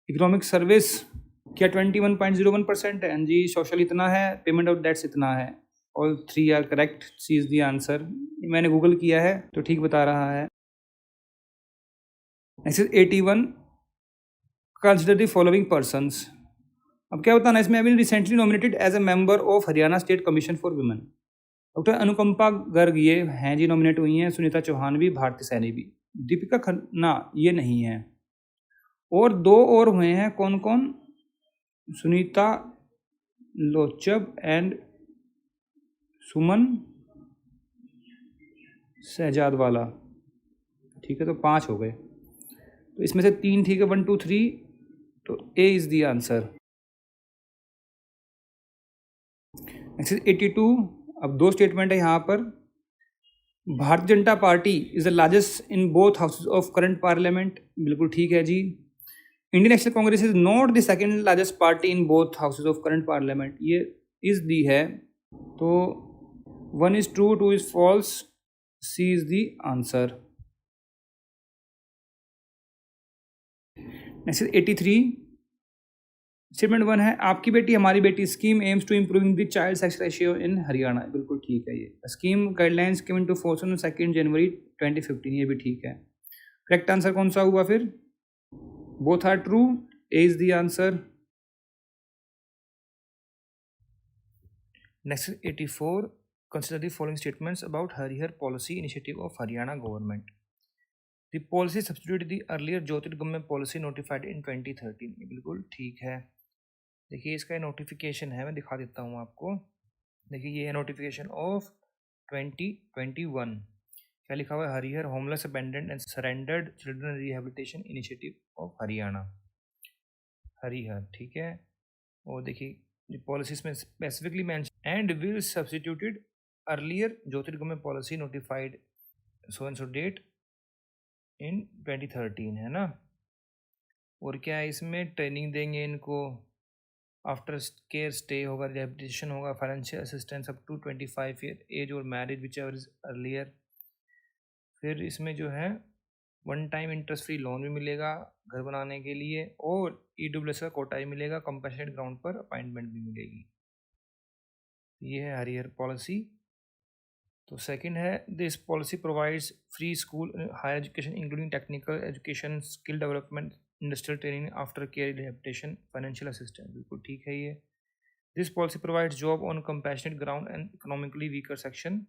Economic service क्या 21.01% है? जी. सोशल इतना है, पेमेंट ऑफ डेट्स इतना है. All three are correct. C is the answer. मैंने Google किया है तो ठीक बता रहा है. Next is 81. Consider the following persons. अब क्या बताना इसमें? अभी recently nominated as a member of Haryana state commission for women. Doctor Anukampa Garg ये हैं जी, नॉमिनेट हुई हैं. सुनीता चौहान भी, भारती सैनी भी. दीपिका खन्ना ये नहीं है. और दो और हुए हैं. कौन कौन? सुनीता लोचब एंड सुमन शहजाद वाला. ठीक है, तो 5 हो गए. तो इसमें से 3 ठीक है, 1 2 3. तो A is the answer. Next 82. अब 2 स्टेटमेंट है यहाँ पर. Bharatiya Janata Party is the largest in both houses of current parliament. बिल्कुल ठीक है जी. Indian National Congress is not the second largest party in both houses of current parliament. ये इज दी है, तो 1 is true, 2 is false. C is the answer. Next is 83. Statement 1 है, आपकी बेटी हमारी Beti scheme aims to improving the child sex ratio in Haryana. बिल्कुल ठीक है. ये scheme guidelines came into force on 2 January 2015. ये भी ठीक है. करेक्ट आंसर कौन सा हुआ फिर? Both are true. A is the answer. Next 84. Consider the following statements about Harihar policy initiative of Haryana government. The policy substitute the earlier Jyotirgamya policy notified in 2013. ये बिल्कुल ठीक है. देखिए इसका नोटिफिकेशन है, मैं दिखा देता हूँ आपको. देखिए ये है नोटिफिकेशन ऑफ 2021. क्या लिखा हुआ है? Harihar homeless abandoned and surrendered children rehabilitation initiative of Haryana. Harihar ठीक है. और देखिए पॉलिसीज में specifically mention and will substituted earlier Jyotirgamya policy notified so and so date in 2013 है ना. और क्या है इसमें? ट्रेनिंग देंगे इनको, आफ्टर केयर स्टे होगा, रिहेबिलिटेशन होगा, financial assistance up to 25 year age और marriage whichever is earlier. फिर इसमें जो है 1 टाइम इंटरेस्ट फ्री लोन भी मिलेगा घर बनाने के लिए, और EWS का कोटा भी मिलेगा. कंपनसेटेड ग्राउंड पर अपॉइंटमेंट भी मिलेगी. ये है हरिहर पॉलिसी. तो सेकंड है, this policy provides free school higher education including technical education, skill development, industrial training, after care rehabilitation, financial assistance. बिल्कुल ठीक है ये. This policy provides job on compassionate ground and economically weaker section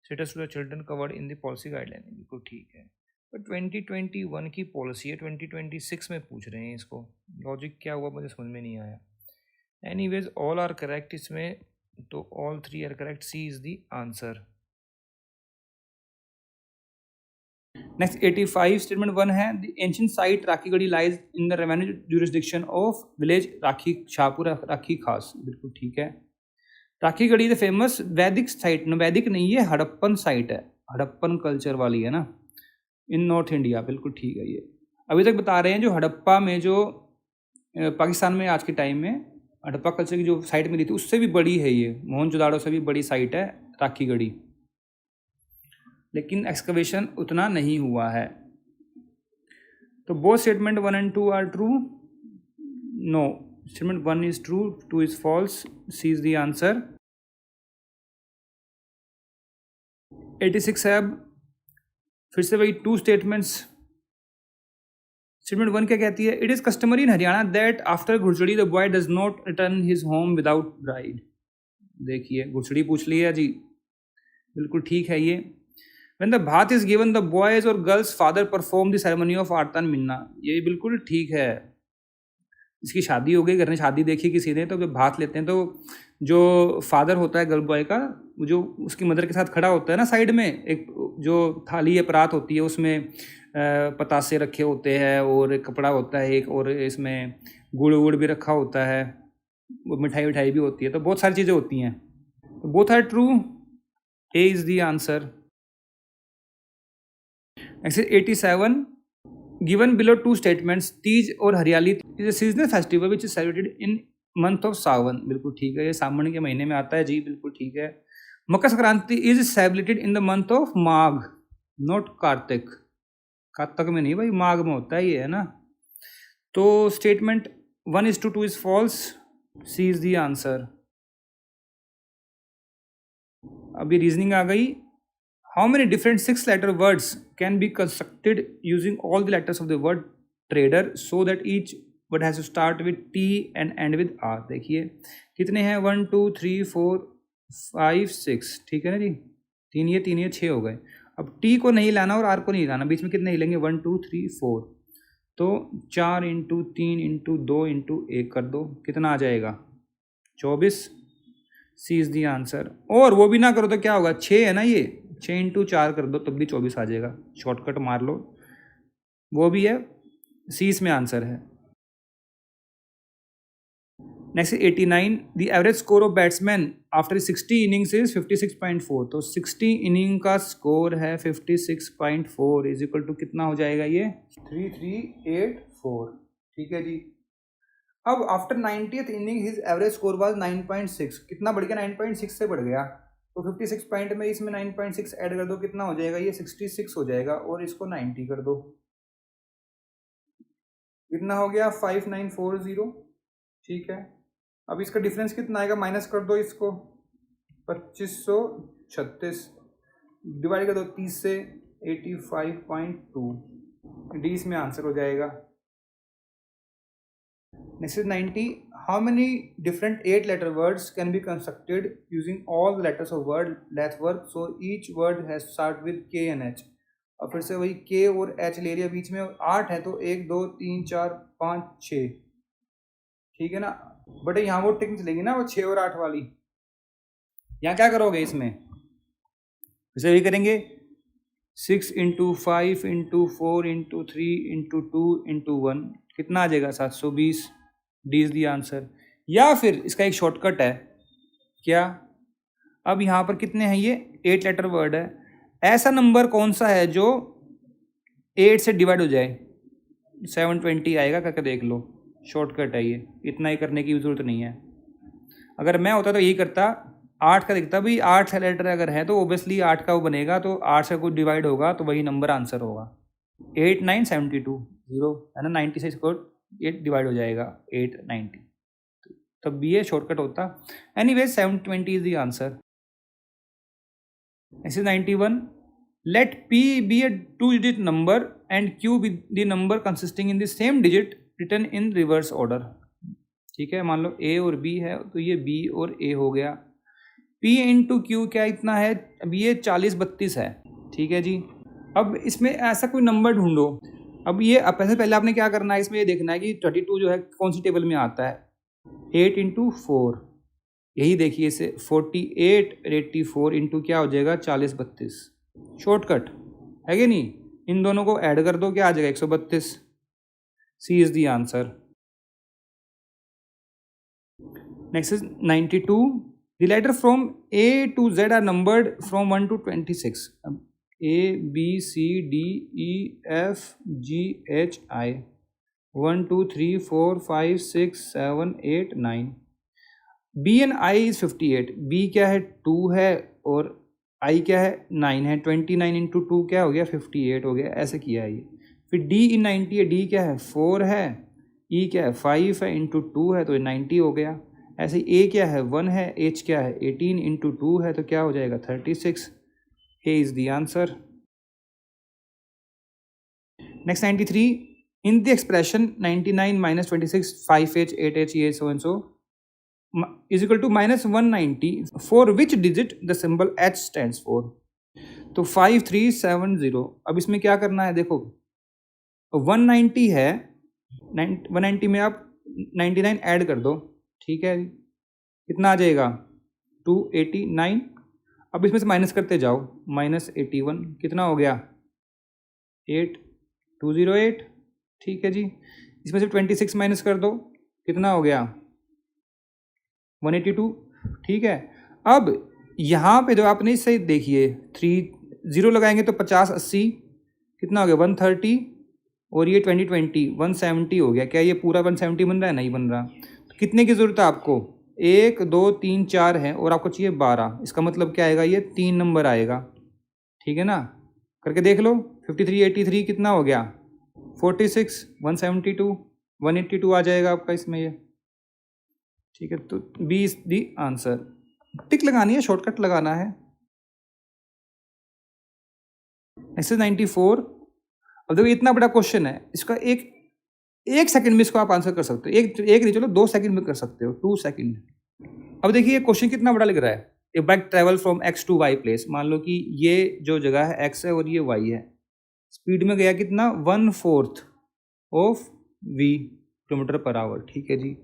status to the children covered in the policy guideline. बिल्कुल ठीक है. पर 2021 की policy है, 2026 में पूछ रहे हैं इसको. लॉजिक क्या हुआ मुझे समझ में नहीं आया. एनीवेज ऑल आर करेक्ट इसमें, तो all 3 are correct. C is the answer. Next 85. Statement 1 है, the ancient site Rakhigarhi lies in the revenue jurisdiction of village Rakhi Shahpur Rakhi Khas. बिल्कुल ठीक है. Rakhigarhi the famous Vedic site, वैदिक नहीं है, हड़प्पन साइट है, हड़प्पन कल्चर वाली है ना, इन नॉर्थ इंडिया. बिल्कुल ठीक है. ये अभी तक बता रहे हैं जो हड़प्पा में जो पाकिस्तान में आज के टाइम में हड़प्पा कल्चर की जो साइट मिली थी उससे भी बड़ी है ये, मोहनजोदाड़ो से भी बड़ी साइट है राखीगढ़ी. लेकिन एक्सकवेशन उतना नहीं हुआ है. तो both statement 1 and 2 are true. No, statement 1 is true, 2 is false. C is the answer. 86 है. अब फिर से वही 2 स्टेटमेंट्स. स्टेटमेंट 1 क्या कहती है? It is customary in Haryana that after ghudchadi the boy does not return his home without bride. देखिए घुड़सड़ी पूछ लिया जी. बिल्कुल ठीक है ये. When the bath is given, the boys or girls' father perform the ceremony of Artan Minna. ये बिल्कुल ठीक है. इसकी शादी हो गई, घर ने शादी देखी किसी ने, तो जब भात लेते हैं तो जो फादर होता है गर्ल बॉय का, जो उसकी मदर के साथ खड़ा होता है ना साइड में, एक जो थाली या परात होती है उसमें पतासे रखे होते हैं और एक कपड़ा होता है एक, और इसमें गुड़ वुड़ भी रखा होता है, मिठाई विठाई भी होती है, तो बहुत सारी चीज़ें होती हैं। तो both are true, A is the answer. Next 87, given below two statements, Teej और Hariyali is a seasonal festival which is celebrated in month of सावन। बिल्कुल ठीक है, ये सावन के महीने में आता है जी, बिल्कुल ठीक है। Makar Sankranti is celebrated in the month of Magh, not Kartik. Kartik में नहीं भाई, माघ में होता है ये, है ना। तो statement 1:2 is false, C is the answer। अभी रीजनिंग आ गई। How many different 6-letter words can be constructed using all the letters of the word trader so that each word has to start with T and end with R? देखिए कितने हैं, 1 2 3 4 5 6, ठीक है ना जी, तीन ये 6 हो गए। अब T को नहीं लाना और R को नहीं लाना, बीच में कितने हिलेंगे, 1 2 3 4, तो 4 × 3 × 2 × 1 कर दो, कितना आ जाएगा, 24। सी इज़ दी आंसर। और वो भी ना करो तो क्या होगा, 6 है ना, ये 6 × 4 कर दो तब भी 24 आ जाएगा, शॉर्टकट मार लो, वो भी है, सी इसमें आंसर है। Next 89, the average score of batsman after 60 innings is 56.4। तो 60 इनिंग का स्कोर है 56.4 इज इक्वल टू कितना हो जाएगा ये, 3384, ठीक है जी। अब after 90th inning his average score was 9.6, कितना बढ़ गया, 9.6 से बढ़ गया, तो 56 पॉइंट में इसमें 9.6 ऐड कर दो, कितना हो जाएगा ये, 66 हो जाएगा, और इसको 90 कर दो, कितना हो गया, 5940, ठीक है। अब इसका डिफरेंस कितना आएगा, माइनस कर दो इसको, 2536 डिवाइड कर दो 30 से, 85.2, डी इसमें आंसर हो जाएगा। Next is 90. How many different 8-letter words can be constructed using all the letters of word that work? So each word has start with K and H. और फिर से वही K और H ले लिया, बीच में 8 है तो 1 2 3 4 5 6, ठीक है ना। बट यहाँ वो टिक चलेगी ना, वो 6 और 8 वाली। यहाँ क्या करोगे, इसमें इसे भी करेंगे, 6 × 5 × 4 × 3 × 2 × 1, कितना आ जाएगा, 720, डी इज दी आंसर। या फिर इसका एक शॉर्टकट है, क्या, अब यहाँ पर कितने हैं, ये 8-letter वर्ड है, ऐसा नंबर कौन सा है जो 8 से डिवाइड हो जाए, 720 आएगा, करके देख लो, शॉर्टकट है ये, इतना ही करने की जरूरत नहीं है। अगर मैं होता तो यही करता, 8 का दिखता भाई, 8 लेटर अगर है तो ओबियसली 8 का वो बनेगा, तो 8 से कुछ डिवाइड होगा तो वही नंबर आंसर होगा, 8 9 72 0 है ना, 90 से इसको 8 डिवाइड हो जाएगा, 8 90, तब भी ये शॉर्टकट होता। Anyways 720 is the answer. This is 91. Let P be a 2-digit number and Q be the number consisting in the same digit written in reverse order. ठीक है, मान लो A और B है तो ये B और A हो गया, P × Q क्या इतना है, अब ये 4032 है, ठीक है जी। अब इसमें ऐसा कोई नंबर ढूंढो, अब ये अब पहले आपने क्या करना है, इसमें ये देखना है कि 32 जो है कौन सी टेबल में आता है, 8 × 4, यही देखिए इसे, 48 84 इंटू क्या हो जाएगा, 4032, शॉर्टकट है कि नहीं, इन दोनों को ऐड कर दो, क्या आ जाएगा, 132, C is the answer. Next is 92, the letter from A to Z are numbered from 1 to 26। A B C D E F G H I, 1 2 3 4 5 6 7 8 9, B and I is 58, B क्या है 2 है और I क्या है 9 है, 29 × 2 क्या हो गया, 58 हो गया, ऐसे किया है ये। फिर D in 90 है, D क्या है 4 है, E क्या है 5 है, × 2 है तो 90 हो गया। ऐसे A क्या है 1 है, H क्या है 18 × 2 है तो क्या हो जाएगा 36, A is the answer. Next 93, in the expression 99 - 26 5H 8H ये so and so is equal to -190, for which digit the symbol H stands for? तो 5370। अब इसमें क्या करना है, देखो 190 है, 190 में आप 99 ऐड कर दो, ठीक है, कितना आ जाएगा 289। अब इसमें से माइनस करते जाओ, -81 कितना हो गया 8208, ठीक है जी। इसमें से 26 माइनस कर दो, कितना हो गया 182, ठीक है। अब यहाँ पे जो आपने इससे देखिए 30 लगाएंगे तो 50 80 कितना हो गया 130, और ये 20 170 हो गया। क्या ये पूरा 170 बन रहा है? नहीं बन रहा। तो कितने की ज़रूरत है आपको? 1 2 3 4 है और आपको चाहिए 12। इसका मतलब क्या आएगा? ये 3 नंबर आएगा, ठीक है ना। करके देख लो, 53 83 कितना हो गया 46 172 182 आ जाएगा आपका इसमें ये, ठीक है। तो बी इज दी आंसर। टिक लगानी है, शॉर्टकट लगाना है। एक्सरसाइज 94। अब देखो इतना बड़ा क्वेश्चन है, इसका एक सेकंड में इसको आप आंसर कर सकते हो। एक नहीं, चलो 2 सेकंड में कर सकते हो, 2 सेकंड। अब देखिए क्वेश्चन कितना बड़ा लग रहा है। A bike travel from X to Y place. मान लो कि ये जो जगह है एक्स है और ये वाई है। स्पीड में गया कितना 1/4 ऑफ v km/h, ठीक है जी।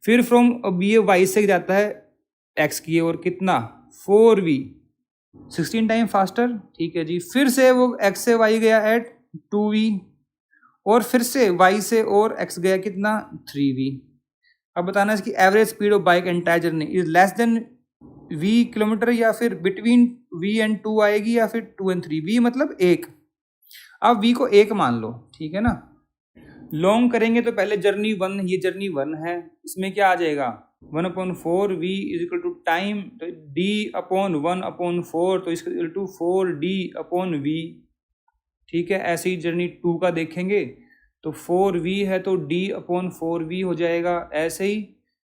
फिर फ्रॉम अब ये वाई से जाता है एक्स की ओर, कितना 4v 16 टाइम फास्टर, ठीक है जी। फिर से वो एक्स से वाई गया एट 2v, और फिर से y से और x गया कितना 3v। अब बताना है इसकी average speed of bike entire journey is less than v kilometre, या फिर बिटवीन v एंड 2 आएगी, या फिर 2 and 3। v मतलब 1। अब v को 1 मान लो, ठीक है ना। लॉन्ग करेंगे तो पहले जर्नी 1, ये जर्नी 1 है, इसमें क्या आ जाएगा 1/4 v is equal to time, तो d/1/4, तो इसका इक्वल टू 4d/v, ठीक है। ऐसे ही जर्नी 2 का देखेंगे तो 4v है तो d/4v हो जाएगा। ऐसे ही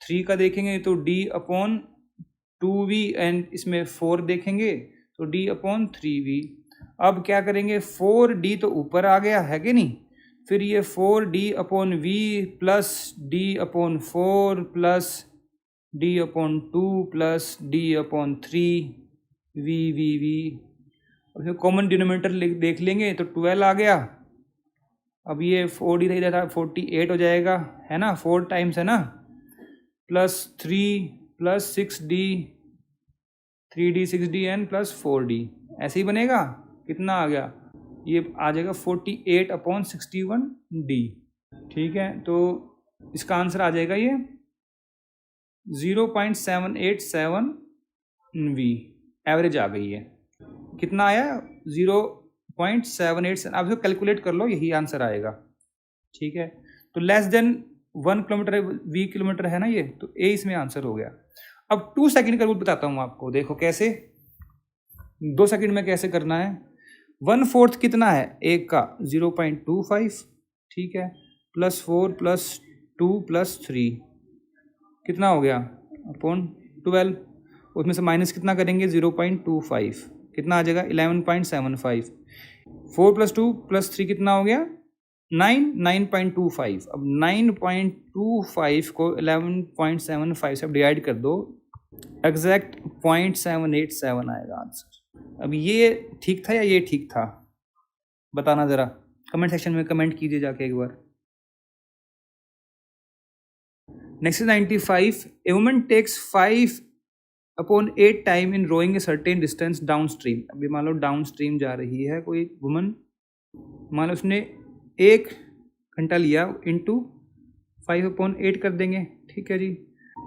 3 का देखेंगे तो d/2v, एंड इसमें 4 देखेंगे तो d/3v। अब क्या करेंगे, 4d तो ऊपर आ गया है कि नहीं, फिर ये 4d/v plus d/4 plus d/2 plus d/3v। अब कॉमन डिनोमिनेटर देख लेंगे तो 12 आ गया। अब ये 4d था, 48 हो जाएगा, है ना, 4 टाइम्स है ना, plus 3 plus 6d 3d 6d and plus 4d, ऐसे ही बनेगा। कितना आ गया? ये आ जाएगा 48/61d, ठीक है। तो इसका आंसर आ जाएगा ये 0.787v एवरेज आ गई है। कितना आया 0.787। आप इसको कैलकुलेट कर लो, यही आंसर आएगा, ठीक है। तो less than 1 kilometre v kilometre है ना ये, तो ए इसमें आंसर हो गया। अब 2 सेकंड का रूल बताता हूँ आपको, देखो कैसे 2 सेकंड में कैसे करना है। 1/4 कितना है 1 का 0.25, ठीक है, प्लस 4 प्लस 2 प्लस 3 कितना हो गया अपॉन 12। उसमें से माइनस कितना करेंगे 0.25, कितना आ जाएगा 11.75। 4 प्लस 2 प्लस 3 कितना हो गया 9.25। अब 9.25 को 11.75 से डिवाइड कर दो, एग्जैक्ट 0.787 आएगा आंसर। अब ये ठीक था या ये ठीक था, बताना ज़रा कमेंट सेक्शन में कमेंट कीजिए जाके एक बार। Next 95। A woman takes 5/8 time in rowing a certain distance downstream. अभी मान लो डाउन स्ट्रीम जा रही है कोई वुमन, मान लो उसने 1 घंटा लिया, इंटू 5/8 कर देंगे, ठीक है जी।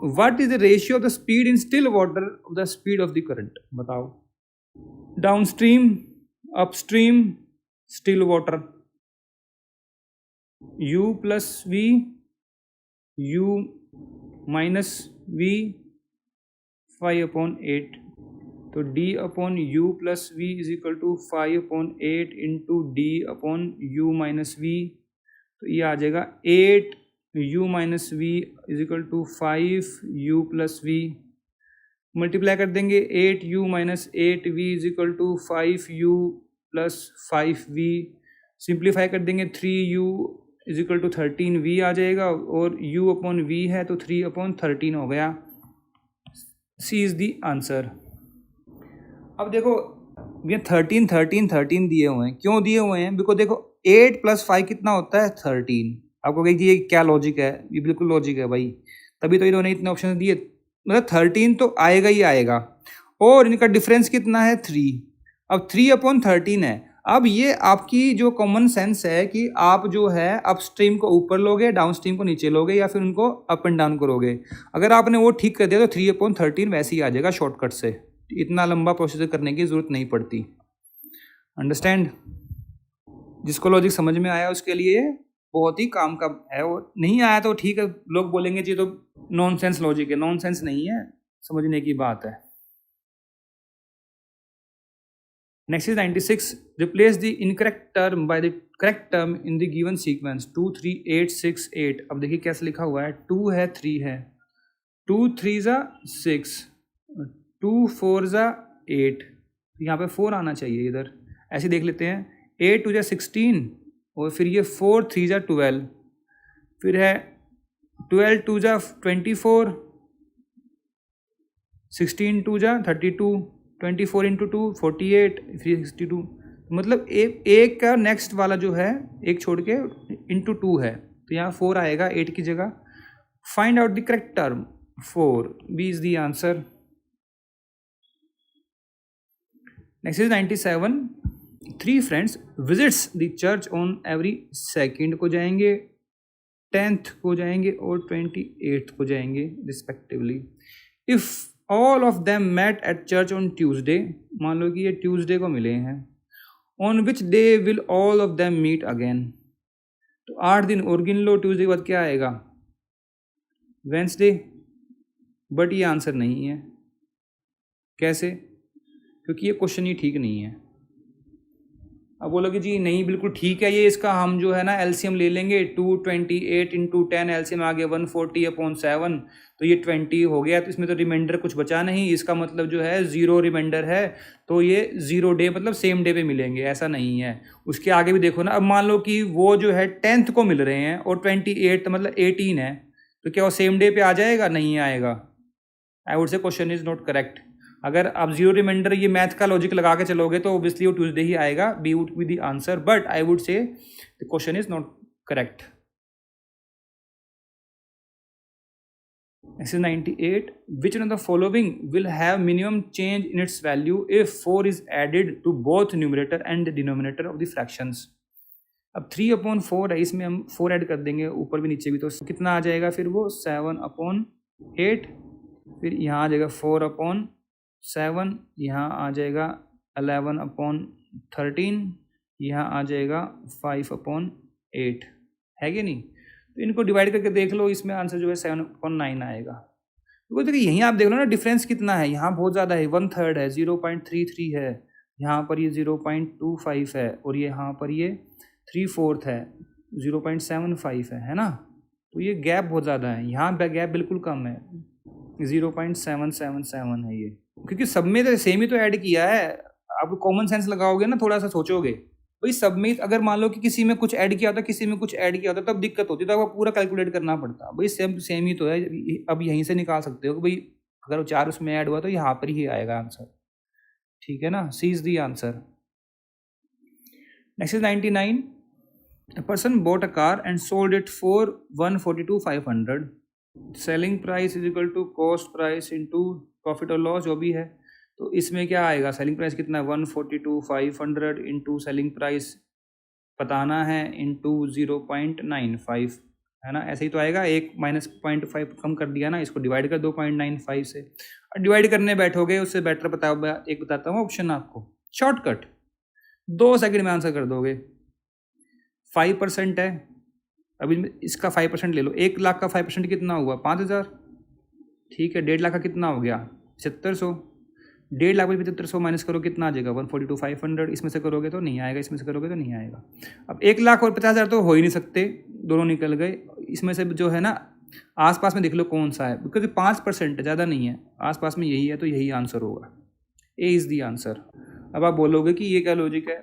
What is the ratio of the speed in still water of the speed of the current, बताओ। Downstream, upstream, still water. u plus v, u minus v 5/8, तो d/u plus v is equal to 5/8 into d/u minus v, तो ये आ जाएगा 8u minus v is equal to 5u plus v। Multiply कर देंगे 8u minus 8v is equal to 5u plus 5v। Simplify कर देंगे 3u is equal to 13v आ जाएगा, और u/v है तो 3/13 हो गया। सी इज द आंसर। अब देखो ये 13 13 13 दिए हुए हैं, क्यों दिए हुए हैं? बिकॉज देखो 8 + 5 कितना होता है 13, आपको कहेगी ये क्या लॉजिक है, ये बिल्कुल लॉजिक है भाई, तभी तो इन्होंने इतने ऑप्शन दिए। मतलब 13 तो आएगा ही आएगा, और इनका डिफरेंस कितना है 3। अब 3/13 है। अब ये आपकी जो कॉमन सेंस है कि आप जो है अप स्ट्रीम को ऊपर लोगे, डाउन स्ट्रीम को नीचे लोगे, या फिर उनको अप एंड डाउन करोगे। अगर आपने वो ठीक कर दिया तो 3/13 वैसे ही आ जाएगा शॉर्टकट से, इतना लंबा प्रोसीजर करने की जरूरत नहीं पड़ती। अंडरस्टैंड? जिसको लॉजिक समझ में आया उसके लिए बहुत ही काम का है, और नहीं आया तो ठीक है, लोग बोलेंगे जी तो नॉनसेंस लॉजिक है। नॉनसेंस नहीं है, समझने की बात है। Next is 96. Replace the incorrect term by the correct term in the given sequence 2, 3, 8, 6, 8. अब देखिए कैसे लिखा हुआ है, 2 है 3 है, 2 3 ज़ा 6, 2 4 ज़ा 8, यहाँ पे 4 आना चाहिए इधर। ऐसे देख लेते हैं, 8 2 ज़ा 16, और फिर ये 4 3 ज़ा 12, फिर है 12 2 ज़ा 24, 16 2 ज़ा 32, 24 इंटू 2 48, फिर 62। मतलब एक का नेक्स्ट वाला जो है एक छोड़ के इंटू 2 है, तो यहाँ 4 आएगा 8 की जगह। Find out the correct term 4, B is the answer. Next is 97. 3 friends visits the church on every second को जाएंगे, 10th को जाएंगे और 28th को जाएंगे respectively. If all of them met at church on Tuesday, मान लो कि ये ट्यूसडे को मिले हैं, on which day will all of them meet again. तो 8 दिन और गिन लो, ट्यूसडे के बाद क्या आएगा, वेंसडे। बट ये आंसर नहीं है। कैसे? क्योंकि ये क्वेश्चन ही ठीक नहीं है। अब बोलोगे जी नहीं बिल्कुल ठीक है ये, इसका हम जो है ना एलसीएम ले लेंगे, 228 इंटू 10 एलसीएम आ गया 140/7, तो ये 20 हो गया, तो इसमें तो रिमाइंडर कुछ बचा नहीं, इसका मतलब जो है 0 रिमाइंडर है, तो ये 0 डे मतलब सेम डे पे मिलेंगे, ऐसा नहीं है। उसके आगे भी देखो ना, अब मान लो कि वो जो है 10th को मिल रहे हैं और 28 मतलब 18 है, तो क्या वो सेम डे पे आ जाएगा? नहीं आएगा। आई वुड से क्वेश्चन इज नॉट करेक्ट। अगर आप 0 रिमाइंडर ये मैथ का लॉजिक लगा के चलोगे तो ऑब्वियसली वो ट्यूसडे ही आएगा, B would be the answer, but I would say the question is not correct. Next is 98. Which one of the following will have minimum change in its value if 4 is added to both numerator and the denominator of the fractions? अब 3/4 है, इसमें हम 4 add कर देंगे ऊपर भी नीचे भी, तो कितना आ जाएगा फिर वो 7/8, फिर यहाँ आ जाएगा 4/7, यहाँ आ जाएगा 11/13, यहाँ आ जाएगा 5/8, है कि नहीं? तो इनको डिवाइड करके देख लो, इसमें आंसर जो है 7/9 आएगा। तो देखिए यहीं आप देख लो ना डिफरेंस कितना है, यहाँ बहुत ज़्यादा है, 1/3 है, 0.33 है, यहाँ पर ये 0.25 है, और ये यहाँ पर ये 3/4 है, 0.75 है ना? तो ये गैप बहुत ज़्यादा है, यहाँ गैप बिल्कुल कम है, 0.777 है ये, क्योंकि सब में तो सेम ही तो ऐड किया है। आप कॉमन सेंस लगाओगे ना, थोड़ा सा सोचोगे भाई, सब में अगर मान लो कि किसी में कुछ ऐड किया होता, किसी में कुछ ऐड किया होता, तब दिक्कत होती, तब आपको पूरा कैलकुलेट करना पड़ता। भाई सेम ही तो है, अब यहीं से निकाल सकते हो कि भाई अगर 4 उसमें ऐड हुआ तो यहाँ पर ही आएगा आंसर, ठीक है ना? C is the answer. Next is 99. A person bought a car and sold it for 142,500. Selling price is equal to cost price into profit और लॉस जो भी है। तो इसमें क्या आएगा, सेलिंग प्राइस कितना है 142,500 इंटू सेलिंग प्राइस बताना है इंटू 0.95, है ना? ऐसे ही तो आएगा, एक -0.5 कम कर दिया ना, इसको डिवाइड कर 2.95 से, और डिवाइड करने बैठोगे उससे बेटर एक बताता हूँ ऑप्शन आपको, शॉर्टकट 2 सेकंड में आंसर कर दोगे। 5% है, अभी इसका 5% ले लो, 1 लाख का 5% कितना हुआ 5,000, ठीक है। 1.5 लाख का कितना हो गया 7,500, 1.5 लाख में 7,500 माइनस करो कितना आ जाएगा 142,500, इसमें से करोगे तो नहीं आएगा, इसमें से करोगे तो नहीं आएगा। अब 1 लाख और 50,000 तो हो ही नहीं सकते, दोनों निकल गए। इसमें से जो है ना आसपास में देख लो कौन सा है, क्योंकि 5% है, ज़्यादा नहीं है, आसपास में यही है, तो यही आंसर होगा, ए इज़ दी आंसर। अब आप बोलोगे कि ये क्या लॉजिक है,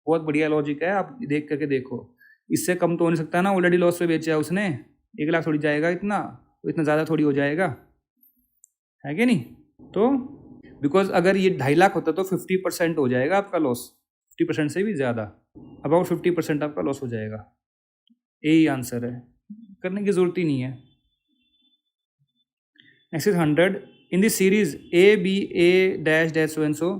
बहुत बढ़िया लॉजिक है, आप देख करके देखो, इससे कम तो हो नहीं सकता ना, ऑलरेडी लॉस पे बेचा है उसने, 1 लाख थोड़ी जाएगा इतना, तो इतना ज़्यादा थोड़ी हो जाएगा, है कि नहीं? तो बिकॉज अगर ये 2.5 लाख होता तो 50% हो जाएगा आपका लॉस, 50% से भी ज़्यादा, अबाउट 50% आपका लॉस हो जाएगा। यही आंसर है, करने की ज़रूरत ही नहीं है। Next is 100 in this series A B A dash dash so and so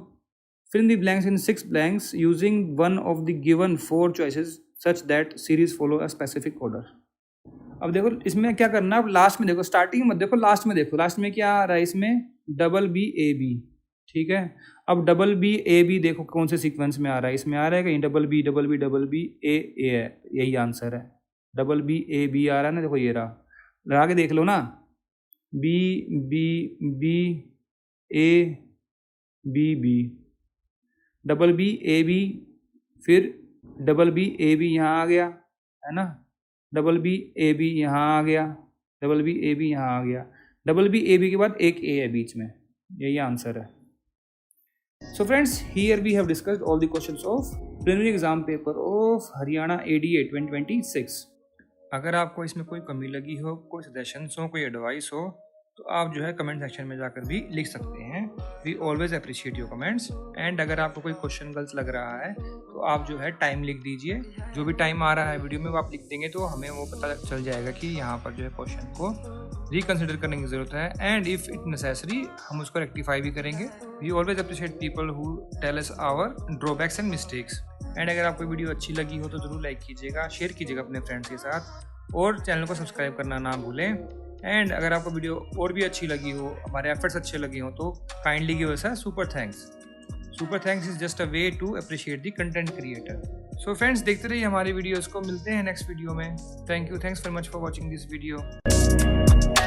fill in the blanks in 6 blanks using one of the given 4 choices such that series follow a specific order। अब देखो इसमें क्या करना है, अब last में देखो, starting मत देखो, लास्ट में देखो। लास्ट में क्या आ रहा है इसमें, डबल बी ए बी, ठीक है। अब डबल बी ए बी देखो कौन से सीक्वेंस में आ रहा है, इसमें आ रहा है कहीं double B double B double B A A है, यही आंसर है। डबल बी ए बी आ रहा है ना, देखो ये रहा, लगा के देख लो ना, B B B A B B, double B A B, फिर डबल बी ए बी यहाँ आ गया है ना, डबल बी ए बी यहाँ आ गया, डबल बी ए बी यहाँ आ गया, डबल बी ए बी के बाद एक ए है बीच में, यही आंसर है। So friends, here we have discussed all the questions of preliminary exam paper of Haryana ADA 2026। अगर आपको इसमें कोई कमी लगी हो, कोई सजेशंस हो, कोई एडवाइस हो, तो आप जो है कमेंट सेक्शन में जाकर भी लिख सकते हैं। We always appreciate your comments. And अगर आपको कोई क्वेश्चन गलत लग रहा है तो आप जो है टाइम लिख दीजिए, जो भी टाइम आ रहा है वीडियो में वो आप लिख देंगे तो हमें वो पता चल जाएगा कि यहाँ पर जो है क्वेश्चन को रिकन्सिडर करने की ज़रूरत है। एंड इफ़ इट नेसेसरी हम उसको रेक्टिफाई भी करेंगे। We always appreciate people who tell us our drawbacks and mistakes. And अगर आपको वीडियो अच्छी लगी हो तो ज़रूर लाइक कीजिएगा, शेयर कीजिएगा अपने फ्रेंड्स के साथ, और चैनल को सब्सक्राइब करना ना भूलें। एंड अगर आपको वीडियो और भी अच्छी लगी हो, हमारे एफर्ट्स अच्छे लगे हो, तो kindly give us a super thanks. Super thanks is just a way to appreciate the content creator. So friends, देखते रहिए हमारी वीडियोस को, मिलते हैं नेक्स्ट वीडियो में। Thank you, thanks very much for watching this video.